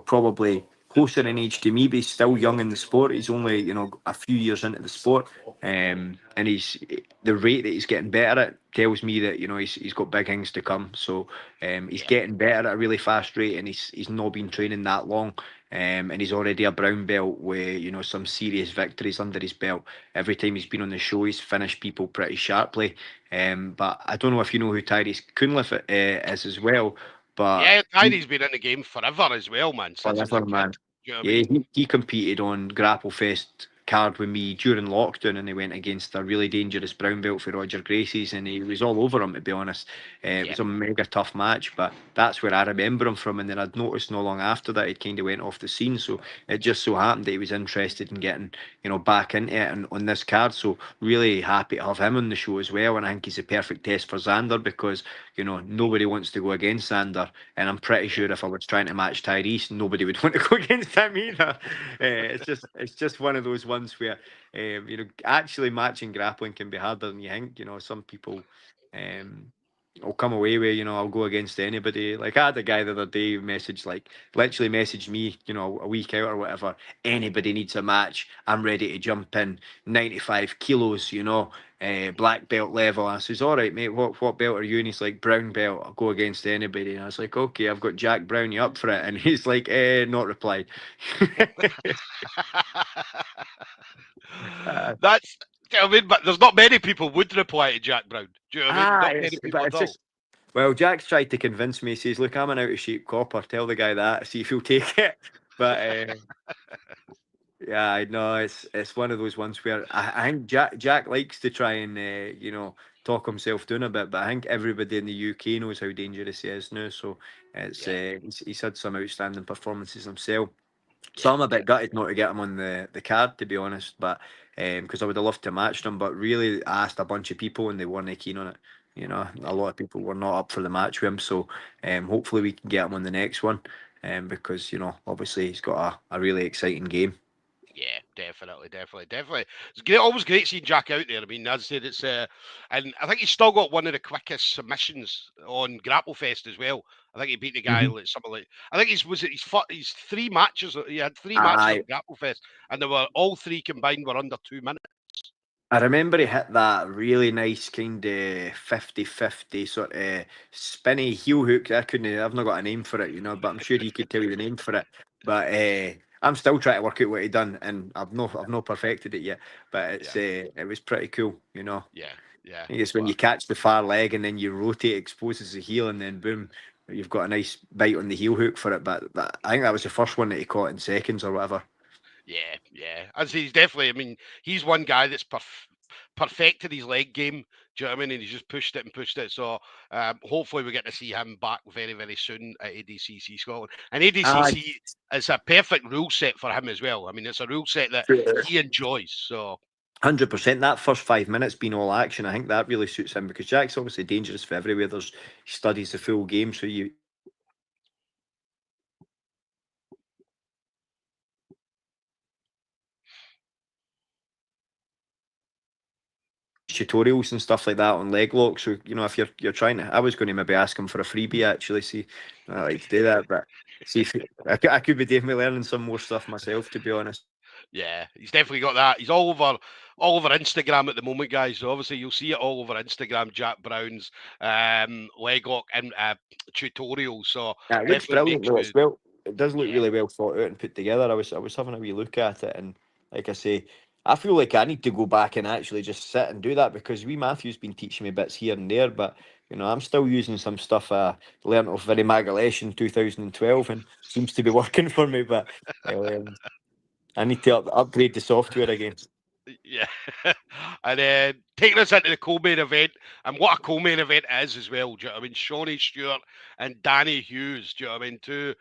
probably closer in age to me, but he's still young in the sport. He's only, a few years into the sport, and the rate that he's getting better at tells me that he's got big things to come. So he's yeah, getting better at a really fast rate, and he's not been training that long. And he's already a brown belt with some serious victories under his belt. Every time he's been on the show, he's finished people pretty sharply. But I don't know if you know who Tyrese Cunliffe is as well, but yeah. Tyree's been in the game forever as well, man. Since he was a whatever, kid. man. Do you know what I Yeah, mean? he competed on Grapple Fest card with me during lockdown, and he went against a really dangerous brown belt for Roger Gracie's, and he was all over him, to be honest. It Yeah, was a mega tough match, but that's where I remember him from. And then I'd noticed not long after that he'd kind of went off the scene, so it just so happened that he was interested in getting back into it and on this card. So really happy to have him on the show as well, and I think he's a perfect test for Xander because nobody wants to go against Xander, and I'm pretty yeah. sure if I was trying to match Tyrese, nobody would want to go against him either. It's just one of those ones where actually matching grappling can be harder than you think. Some people. I'll come away with, I'll go against anybody. Like I had a guy the other day message, like literally messaged me, a week out or whatever. Anybody needs a match, I'm ready to jump in. 95 kilos, black belt level. I says, all right, mate, what belt are you? And he's like, brown belt. I'll go against anybody. And I was like, okay, I've got Jack Brown, you up for it? And he's like, not replied. uh, That's, I mean, but there's not many people would reply to Jack Brown. Do you know what I mean? Not many people but at it's all. just well, Jack's tried to convince me. He says, "Look, I'm an out of shape copper. Tell the guy that. See if he'll take it." But yeah, I know it's one of those ones where I think Jack likes to try and talk himself down a bit. But I think everybody in the UK knows how dangerous he is now. So it's Yeah, he's had some outstanding performances himself. So yeah, I'm a yeah, bit gutted not to get him on the card, to be honest. But because I would have loved to match them, but really I asked a bunch of people and they weren't keen on it. A lot of people were not up for the match with him. So hopefully we can get him on the next one. Because obviously he's got a really exciting game. yeah. Definitely, definitely, definitely. It's great, always great seeing Jack out there. I mean, as I said, it's and I think he's still got one of the quickest submissions on Grapple Fest as well. I think he beat the guy Mhm. like something like I think he's three matches. He had three matches on I Grapple Fest, and they were all three combined were under 2 minutes. I remember he hit that really nice kind of 50-50 sort of spinny heel hook. I've not got a name for it, but I'm sure he could tell you the name for it. But I'm still trying to work out what he done, and I've not perfected it yet. But Yeah, it was pretty cool. yeah, yeah. I think it's when But you catch the far leg and then you rotate, exposes the heel, and then boom, you've got a nice bite on the heel hook for it. But I think that was the first one that he caught in seconds or whatever. yeah, yeah. As he's definitely. I mean, he's one guy that's perfected his leg game. Do you know what I mean? And he's just pushed it and pushed it. So hopefully we get to see him back very, very soon at ADCC Scotland. And Ah, ADCC is a perfect rule set for him as well. I mean, it's a rule set that he enjoys. So 100%. That first 5 minutes being all action, I think that really suits him because Jack's obviously dangerous for everywhere. He studies the full game, so you tutorials and stuff like that on leg lock. So if you're trying to, I was going to maybe ask him for a freebie actually. See, I like to do that, but see if I could be definitely learning some more stuff myself, to be honest. yeah, he's definitely got that. He's all over Instagram at the moment, guys. So obviously you'll see it all over Instagram. Jack Brown's leg lock and tutorials. So Yeah, it looks definitely brilliant make though. sure. It's well, it does look Yeah, really well thought out and put together. I was having a wee look at it, and like I say, I feel like I need to go back and actually just sit and do that because wee Matthew's been teaching me bits here and there, but I'm still using some stuff I learnt off Very Magalesh in 2012, and seems to be working for me. But um, I need to upgrade the software again. yeah. And then taking us into the co-main event, and what a co-main event is as well. Do you know what I mean? Shawnee Stewart and Danny Hughes. Do you know what I mean? Two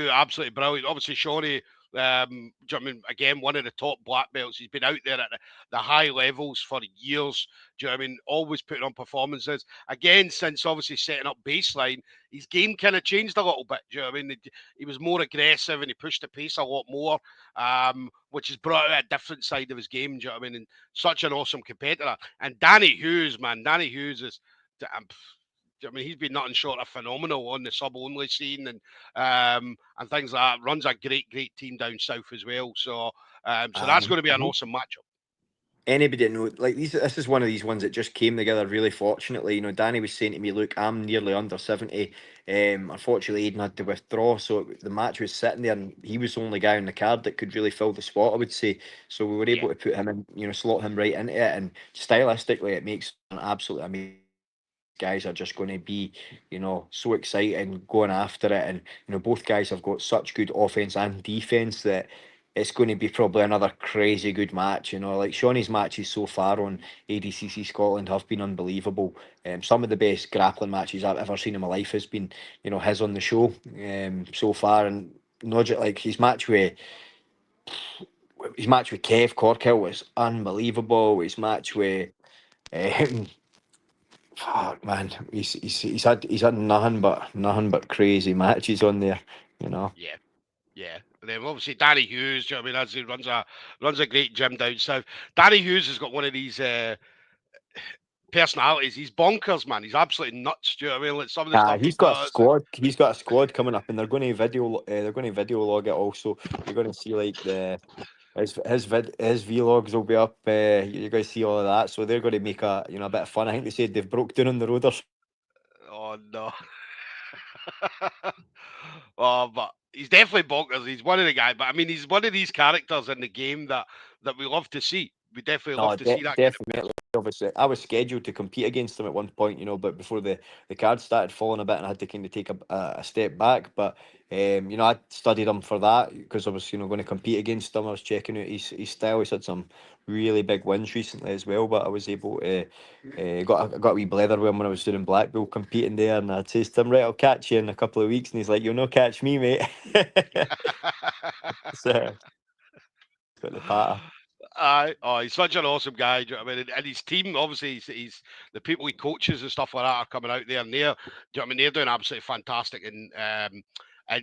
absolutely brilliant. Obviously, Shawnee. Do you know what I mean? Again, one of the top black belts. He's been out there at the high levels for years. Do you know what I mean? Always putting on performances. Again, since obviously setting up baseline, his game kind of changed a little bit. Do you know what I mean? He was more aggressive and he pushed the pace a lot more, which has brought out a different side of his game. Do you know what I mean? And such an awesome competitor. And Danny Hughes, man, Danny Hughes is. I mean, he's been nothing short of phenomenal on the sub only scene and things like that. Runs a great, great team down south as well. So that's going to be an Mhm. awesome matchup. Anybody that know like these, this is one of these ones that just came together really fortunately. Danny was saying to me, look, I'm nearly under 70. Unfortunately Aiden had to withdraw, so the match was sitting there and he was the only guy on the card that could really fill the spot, I would say. So we were Yeah, able to put him in, slot him right into it, and stylistically it makes an absolutely amazing. Guys are just going to be, so exciting going after it, and both guys have got such good offense and defense that it's going to be probably another crazy good match. Like Shawnee's matches so far on ADCC Scotland have been unbelievable. Some of the best grappling matches I've ever seen in my life has been, his on the show so far, and not just like his match with Kev Corkill was unbelievable. His match with um, fuck man, he's had nothing but crazy matches on there, you know. yeah. Yeah, and then obviously Danny Hughes. Do you know what I mean? As he runs a great gym down south. Danny Hughes has got one of these. personalities. He's bonkers, man. He's absolutely nuts. Do you know what I mean? Like some of the stuff he He's got a does. squad. He's got a squad coming up, and they're going to video. They're going to video log it also. You're going to see like his vlogs will be up. You're going to see all of that. So they're going to make a bit of fun. I think they said they've broke down on the road or Oh no. Oh, but he's definitely bonkers. He's one of the guys. But I mean, he's one of these characters in the game that we love to see. We definitely love no, to see that kind of definitely. Obviously, I was scheduled to compete against him at one point, but before the cards started falling a bit, and I had to kind of take a step back. But I studied him for that because I was, going to compete against him. I was checking out his style. He's had some really big wins recently as well. But I was able to got a wee blether with him when I was doing Blackpool competing there, and I'd say to him, right, I'll catch you in a couple of weeks, and he's like, you'll not catch me, mate. So got the patter. Oh, he's such an awesome guy. Do you know what I mean? And his team, obviously, he's the people he coaches and stuff like that are coming out there, and do you know what I mean? They're doing absolutely fantastic in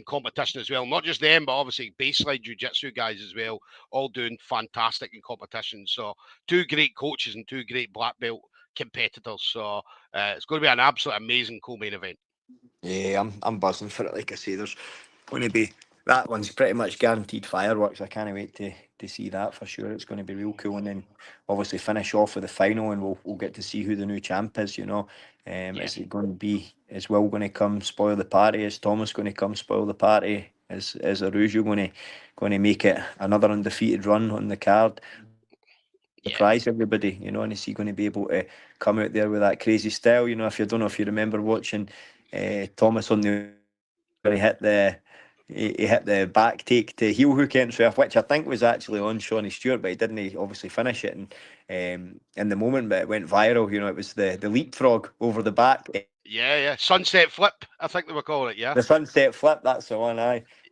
competition as well. Not just them, but obviously baseline jiu-jitsu guys as well, all doing fantastic in competition. So two great coaches and two great black belt competitors. So it's going to be an absolute amazing co-main event. Yeah, I'm buzzing for it. Like I say, there's going to be that one's pretty much guaranteed fireworks. I can't wait to see that for sure. It's going to be real cool, and then obviously finish off with the final, and we'll get to see who the new champ is. Yeah, Is it going to be is Will going to come spoil the party? Is Thomas going to come spoil the party? Is Arujo going to make it another undefeated run on the card? yeah, Surprise everybody, and is he going to be able to come out there with that crazy style? If you don't know if you remember watching Thomas on the he hit the he hit the back take to heel hook entry, which I think was actually on Shawnee Stewart, but he didn't obviously finish it. And in the moment, but it went viral. It was the leapfrog over the back. yeah. Sunset flip, I think they were calling it. Yeah, The sunset flip, that's the one.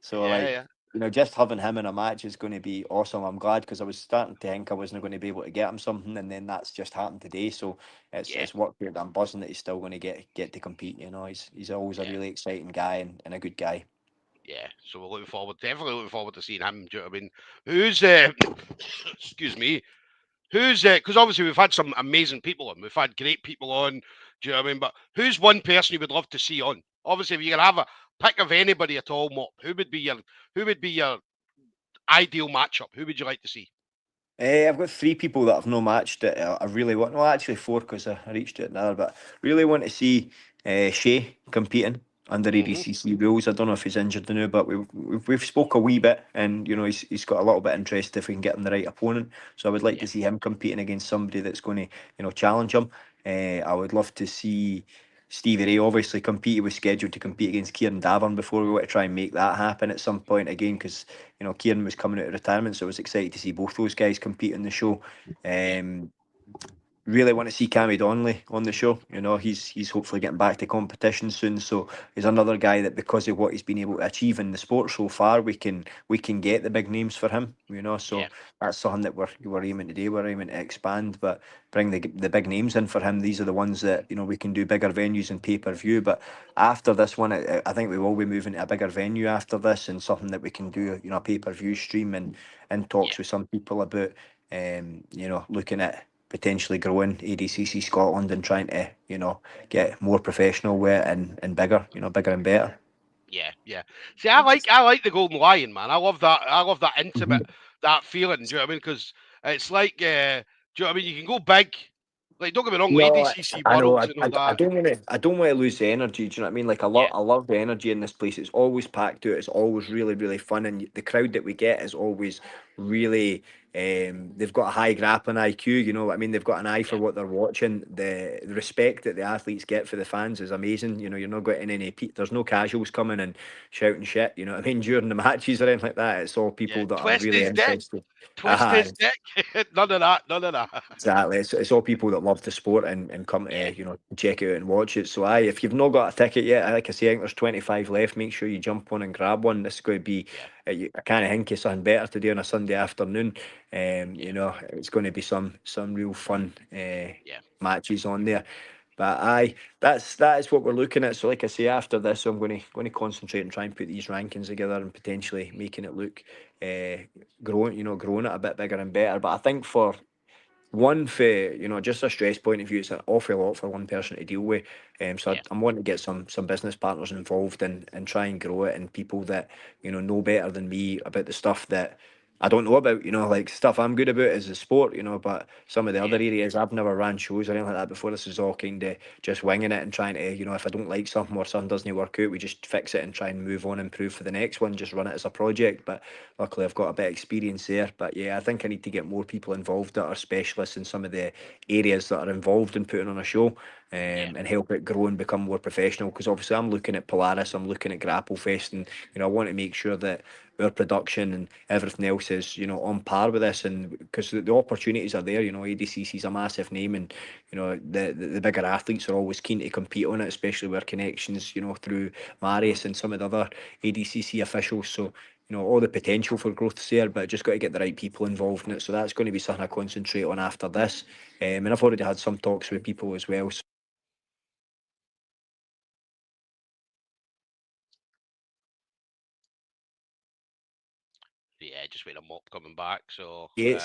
So yeah, like, yeah, just having him in a match is going to be awesome. I'm glad because I was starting to think I wasn't going to be able to get him something, and then that's just happened today. So yeah, it's worked out. I'm buzzing that he's still going to get to compete. He's always a yeah. really exciting guy and a good guy. Yeah, so we're definitely looking forward to seeing him. Do you know what I mean? Who's, excuse me, who's, because obviously we've had some amazing people on, we've had great people on. Do you know what I mean? But who's one person you would love to see on? Obviously, if you can have a pick of anybody at all, Mop, who would be your ideal matchup? Who would you like to see? I've got three people that I've no matched that I really want. Well, actually four because I reached it now, but really want to see Shea competing under Hmm. ADCC rules. I don't know if he's injured now, but we've spoke a wee bit, and he's got a little bit of interest if we can get him the right opponent. So I would like Yeah, to see him competing against somebody that's going to challenge him. I would love to see Stevie Ray obviously compete. He was scheduled to compete against Kieran Davern before. We want to try and make that happen at some point again because Kieran was coming out of retirement, so I was excited to see both those guys compete in the show. yeah, Um, Really want to see Cammy Donnelly on the show. He's hopefully getting back to competition soon. So he's another guy that because of what he's been able to achieve in the sport so far, we can get the big names for him. So yeah, that's something that we're aiming to do. We're aiming to expand, but bring the big names in for him. These are the ones that we can do bigger venues and pay per view. But after this one, I think we will be moving to a bigger venue after this and something that we can do a pay per view stream and in yeah, talks with some people about looking at potentially growing ADCC Scotland and trying to, get more professional with it and bigger, bigger and better. yeah. See, I like the Golden Lion, man. I love that intimate, Mhm. that feeling. Do you know what I mean? Because it's like, do you know what I mean? You can go big. Like, don't get me wrong, No, ADCC I know. Worlds and all I that. don't want to. I don't want to lose the energy. Do you know what I mean? Like Yeah, I love the energy in this place. It's always packed out. It's always really, really fun, and the crowd that we get is always really. They've got a high grappling IQ. You know what I mean? They've got an eye for yeah, what they're watching. The respect that the athletes get for the fans is amazing. You're not getting any. There's no casuals coming and shouting shit. You know what I mean? During the matches or anything like that, it's all yeah. people that are Twist really his dick. interested. Twist his dick. None of that. None of that. Exactly. It's all people that love the sport and come Yeah, to, check it out and watch it. So if you've not got a ticket yet, like I say, I think there's 25 left. Make sure you jump on and grab one. This is going to be, yeah, I kind of think it's something better to do on a Sunday afternoon. yeah, It's going to be some real fun yeah, matches on there. But that is what we're looking at. So like I say, after this, I'm going to concentrate and try and put these rankings together and potentially making it look growing it a bit bigger and better. But I think for one for, you know, just a stress point of view, it's an awful lot for one person to deal with. So Yeah, I'm wanting to get some business partners involved and try and grow it, and people that, you know better than me about the stuff that I don't know about. You know, like stuff I'm good about is the sport. You know, but some of the other yeah, areas I've never ran shows or anything like that before. This is all kind of just winging it and trying to, you know, if I don't like something or something doesn't work out, we just fix it and try and move on, improve for the next one. Just run it as a project. But luckily, I've got a bit of experience there. But yeah, I think I need to get more people involved that are specialists in some of the areas that are involved in putting on a show, yeah, and help it grow and become more professional. Because obviously, I'm looking at Polaris, I'm looking at Grapple Fest, and you know, I want to make sure that our production and everything else is, you know, on par with this. And because the opportunities are there, you know, ADCC is a massive name, and you know, the bigger athletes are always keen to compete on it, especially with connections, you know, through Marius and some of the other ADCC officials. So you know, all the potential for growth is there, but just got to get the right people involved in it. So that's going to be something I concentrate on after this. And I've already had some talks with people as well. So yeah. Just wait a mop coming back. So, it's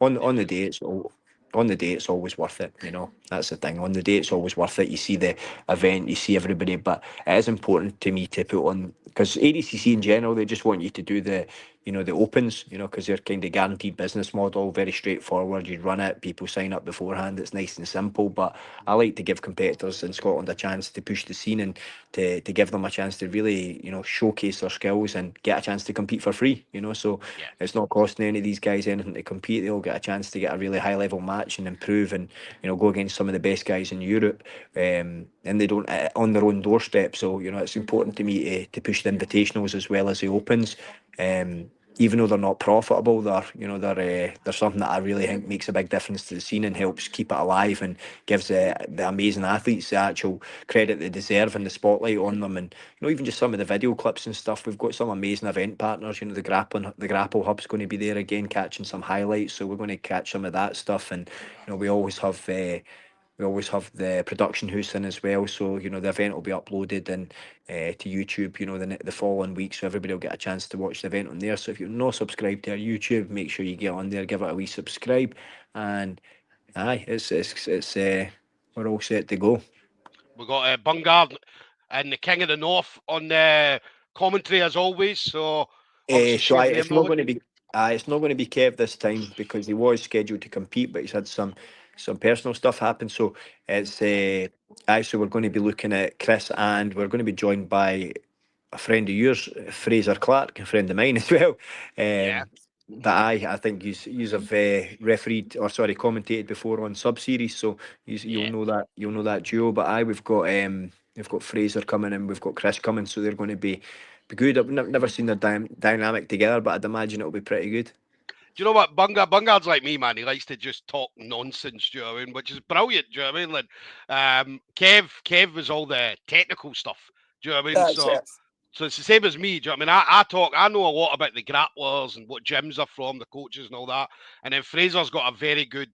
on the yeah, day on the day it's always worth it. You know, that's the thing. On the day it's always worth it. You see the event, you see everybody, but it is important to me to put on, because ADCC in general, they just want you to do the, you know, the opens, you know, because they're kind of guaranteed business model, very straightforward. You run it, people sign up beforehand, it's nice and simple. But I like to give competitors in Scotland a chance to push the scene, and to give them a chance to really, you know, showcase their skills and get a chance to compete for free, you know. So yeah, it's not costing any of these guys anything to compete. They'll get a chance to get a really high level match and improve, and you know, go against some of the best guys in Europe, and they don't, on their own doorstep. So you know, it's important to me to push the invitationals as well as the opens. Even though they're not profitable, they're something that I really think makes a big difference to the scene and helps keep it alive, and gives the amazing athletes the actual credit they deserve and the spotlight on them. And you know, even just some of the video clips and stuff, we've got some amazing event partners. You know, the Grapple Hub's going to be there again, catching some highlights, so we're going to catch some of that stuff. And you know, we always have the production house in as well. So, you know, the event will be uploaded and to YouTube, you know, the following week. So everybody will get a chance to watch the event on there. So if you're not subscribed to our YouTube, make sure you get on there, give it a wee subscribe. And aye, we're all set to go. we got Bungard and the King of the North on the commentary as always. So obviously So share their it's not knowledge. going to be it's not going to be Kev this time, because he was scheduled to compete, but he's had some personal stuff happen. So it's so we're going to be looking at Chris, and we're going to be joined by a friend of yours, Fraser Clark, a friend of mine as well. Yeah, But I think you have refereed, or sorry, commentated before on sub series, so yeah, you'll know that duo. But we've got Fraser coming and we've got Chris coming, so they're going to be good. I've never seen their dynamic together, but I'd imagine it'll be pretty good. do you know what Bungard's like me, man? He likes to just talk nonsense, do you know what I mean? Which is brilliant, do you know what I mean? Like, Kev was all the technical stuff, do you know what I mean? That's So it. so it's the same as me, do you know what I mean? I know a lot about the grapplers and what gyms are from, the coaches and all that. And then Fraser's got a very good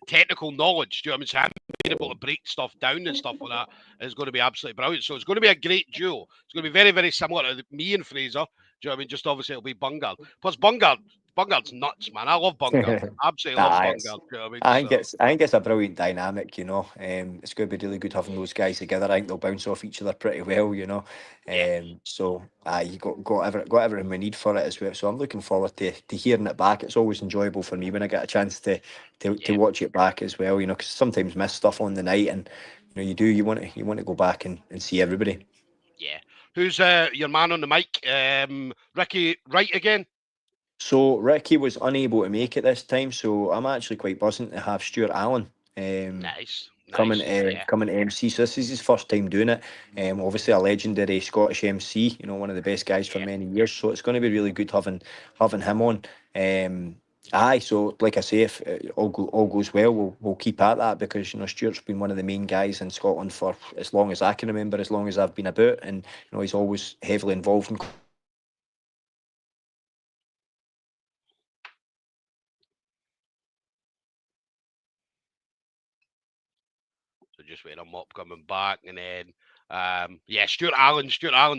technical knowledge, do you know what I mean? So him being able to break stuff down and stuff like that is going to be absolutely brilliant. So it's going to be a great duo. It's going to be very, very similar to me and Fraser. Do you know what I mean? Just obviously it'll be Bungard. Plus Bungard's nuts, man. I love Bungard. Absolutely love Nah, Bungard. it's, Do you know what I mean? I think So it's a brilliant dynamic, you know. It's going to be really good having those guys together. I think they'll bounce off each other pretty well, you know. yeah, So you got everything we need for it as well. So I'm looking forward to hearing it back. It's always enjoyable for me when I get a chance to yeah, watch it back as well, you know, because sometimes miss stuff on the night, and you know, you want to go back and see everybody. yeah. Who's your man on the mic? Ricky Wright again? So Ricky was unable to make it this time, so I'm actually quite buzzing to have Stuart Allen Nice, coming nice. Yeah, coming to MC. So this is his first time doing it. Obviously a legendary Scottish MC, you know, one of the best guys for yeah, many years. So it's going to be really good having him on. So like I say, if all goes well, we'll keep at that, because you know, Stuart's been one of the main guys in Scotland for as long as I can remember, as long as I've been about, and you know, he's always heavily involved in. so just waiting on Mop coming back, and then yeah, Stuart Allen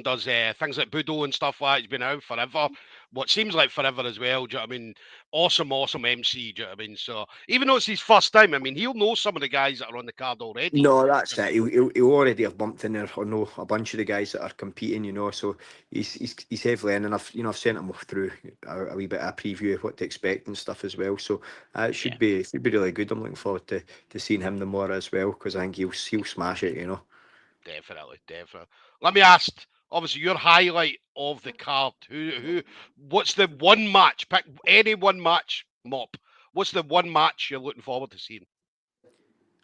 does things like Budo and stuff like that. He's been out forever. what seems like forever as well. Do you know what I mean? Awesome MC. Do you know what I mean? So even though it's his first time, I mean, he'll know some of the guys that are on the card already. No, that's it. He'll already have bumped in there or know a bunch of the guys that are competing, so he's heavily in, and I've sent him through a wee bit of a preview of what to expect and stuff as well. So it Yeah, should be really good. I'm looking forward to seeing him tomorrow as well, because I think he'll smash it. definitely. Let me ask. Obviously, your highlight of the card. What's the one match? Pick any one match, Mop. What's the one match you're looking forward to seeing?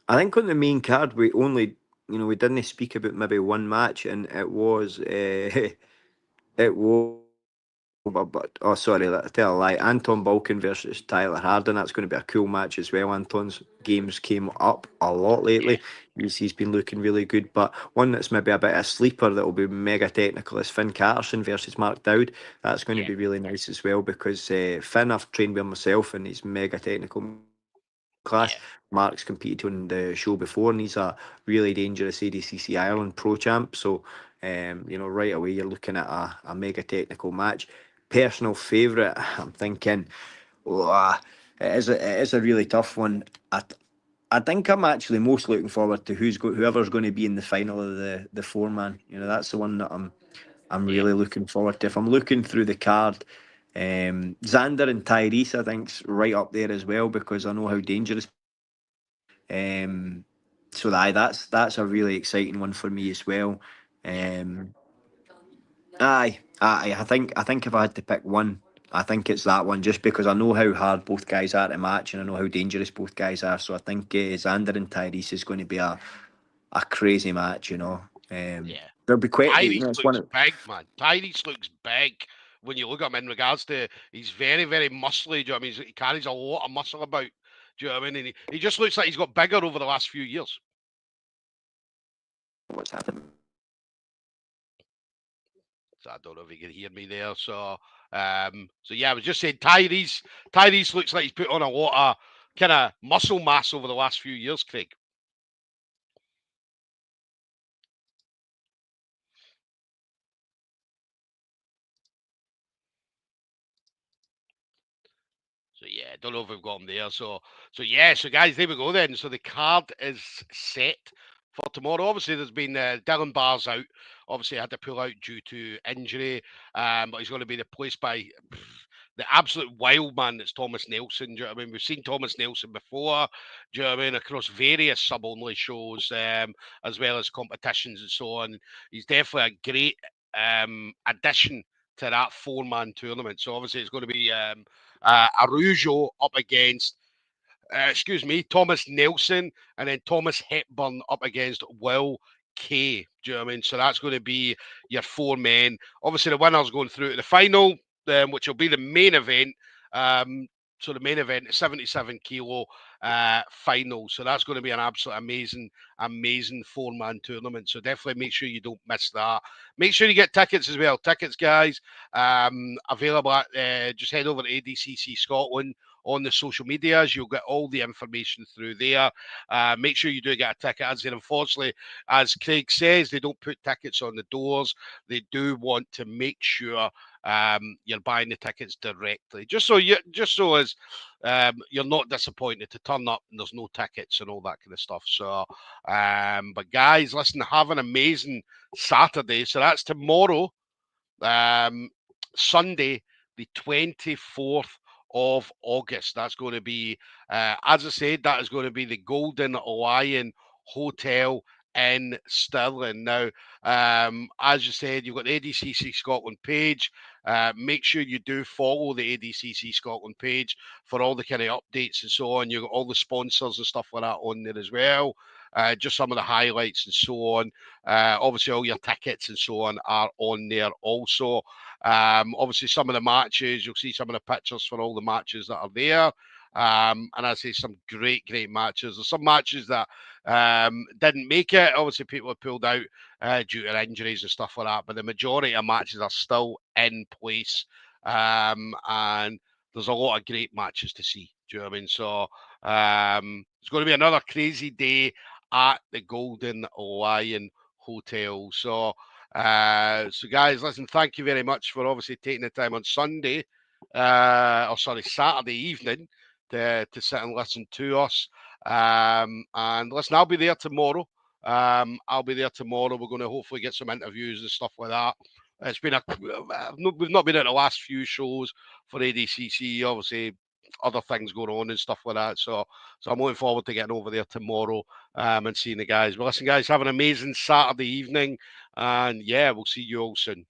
I think on the main card we only we didn't speak about maybe one match, and it was it was. But oh, sorry, I tell a lie. Anton Balkan versus Tyler Harden. That's going to be a cool match as well. Anton's games came up a lot Yeah, lately. He's been looking really good. But one that's maybe a bit of a sleeper that will be mega technical is Finn Carterson versus Mark Dowd. That's going to yeah, be really nice as well, because Finn I've trained with myself and he's mega technical class. yeah, Mark's competed on the show before, and he's a really dangerous ADCC Ireland pro champ. So, right away you're looking at a mega technical match. Personal favourite, I'm thinking, oh, it is a really tough one. I think I'm actually most looking forward to whoever's going to be in the final of the four man. That's the one that I'm yeah. really looking forward to. If I'm looking through the card, Xander and Tyrese, I think's right up there as well, because I know how dangerous. Um, so that's a really exciting one for me as well. Yeah. Um, I think if I had to pick one, I think it's that one, just because I know how hard both guys are to match, and I know how dangerous both guys are. So I think Xander and Tyrese is going to be a crazy match. Yeah. There'll be quite, Tyrese it's one looks of. big, man. Tyrese looks big when you look at him in regards to he's very, very muscly. Do you know what I mean? He carries a lot of muscle about. Do you know what I mean? And he just looks like he's got bigger over the last few years. What's happening? So I don't know if you can hear me there. So yeah, I was just saying Tyrese looks like he's put on a lot of kind of muscle mass over the last few years, Craig. So yeah, I don't know if we've got him there. So yeah, so guys, there we go then. So the card is set for tomorrow. Obviously, there's been Dylan Barr's out. Obviously, had to pull out due to injury, but he's going to be replaced by the absolute wild man that's Thomas Nelson. Do you know what I mean? We've seen Thomas Nelson before. Do you know what I mean? Across various sub-only shows, as well as competitions and so on. He's definitely a great addition to that four-man tournament. So obviously, it's going to be Arujo up against, Thomas Nelson, and then Thomas Hepburn up against Will Kay. Do you know what I mean? So that's going to be your four men. Obviously, the winner's going through to the final, which will be the main event. So the main event is 77 kilo final. So that's going to be an absolute amazing four-man tournament. So definitely make sure you don't miss that. Make sure you get tickets as well. Tickets, guys, available at just head over to ADCC Scotland on the social medias. You'll get all the information through there. Make sure you do get a ticket. As in, unfortunately, as Craig says, they don't put tickets on the doors. They do want to make sure you're buying the tickets directly, just so as you're not disappointed to turn up and there's no tickets and all that kind of stuff. So, but guys, listen, have an amazing Saturday. So that's tomorrow, um, Sunday, the 24th of August. That's going to be, as I said, that is going to be the Golden Lion Hotel in Stirling. Now, as you said, you've got the ADCC Scotland page. Make sure you do follow the ADCC Scotland page for all the kind of updates and so on. You've got all the sponsors and stuff like that on there as well. Just some of the highlights and so on. Obviously, all your tickets and so on are on there also. Obviously, some of the matches, you'll see some of the pictures for all the matches that are there. And I say some great matches. There's some matches that didn't make it. Obviously, people have pulled out due to injuries and stuff like that. But the majority of matches are still in place. And there's a lot of great matches to see. Do you know what I mean? So it's going to be another crazy day at the Golden Lion Hotel. So So guys, listen, thank you very much for obviously taking the time on Sunday, Saturday evening to sit and listen to us. And listen, I'll be there tomorrow. I'll be there tomorrow. We're going to hopefully get some interviews and stuff like that. It's been we've not been at the last few shows for ADCC, obviously other things going on and stuff like that. So I'm looking forward to getting over there tomorrow and seeing the guys. Well, listen, guys, have an amazing Saturday evening, and yeah, we'll see you all soon.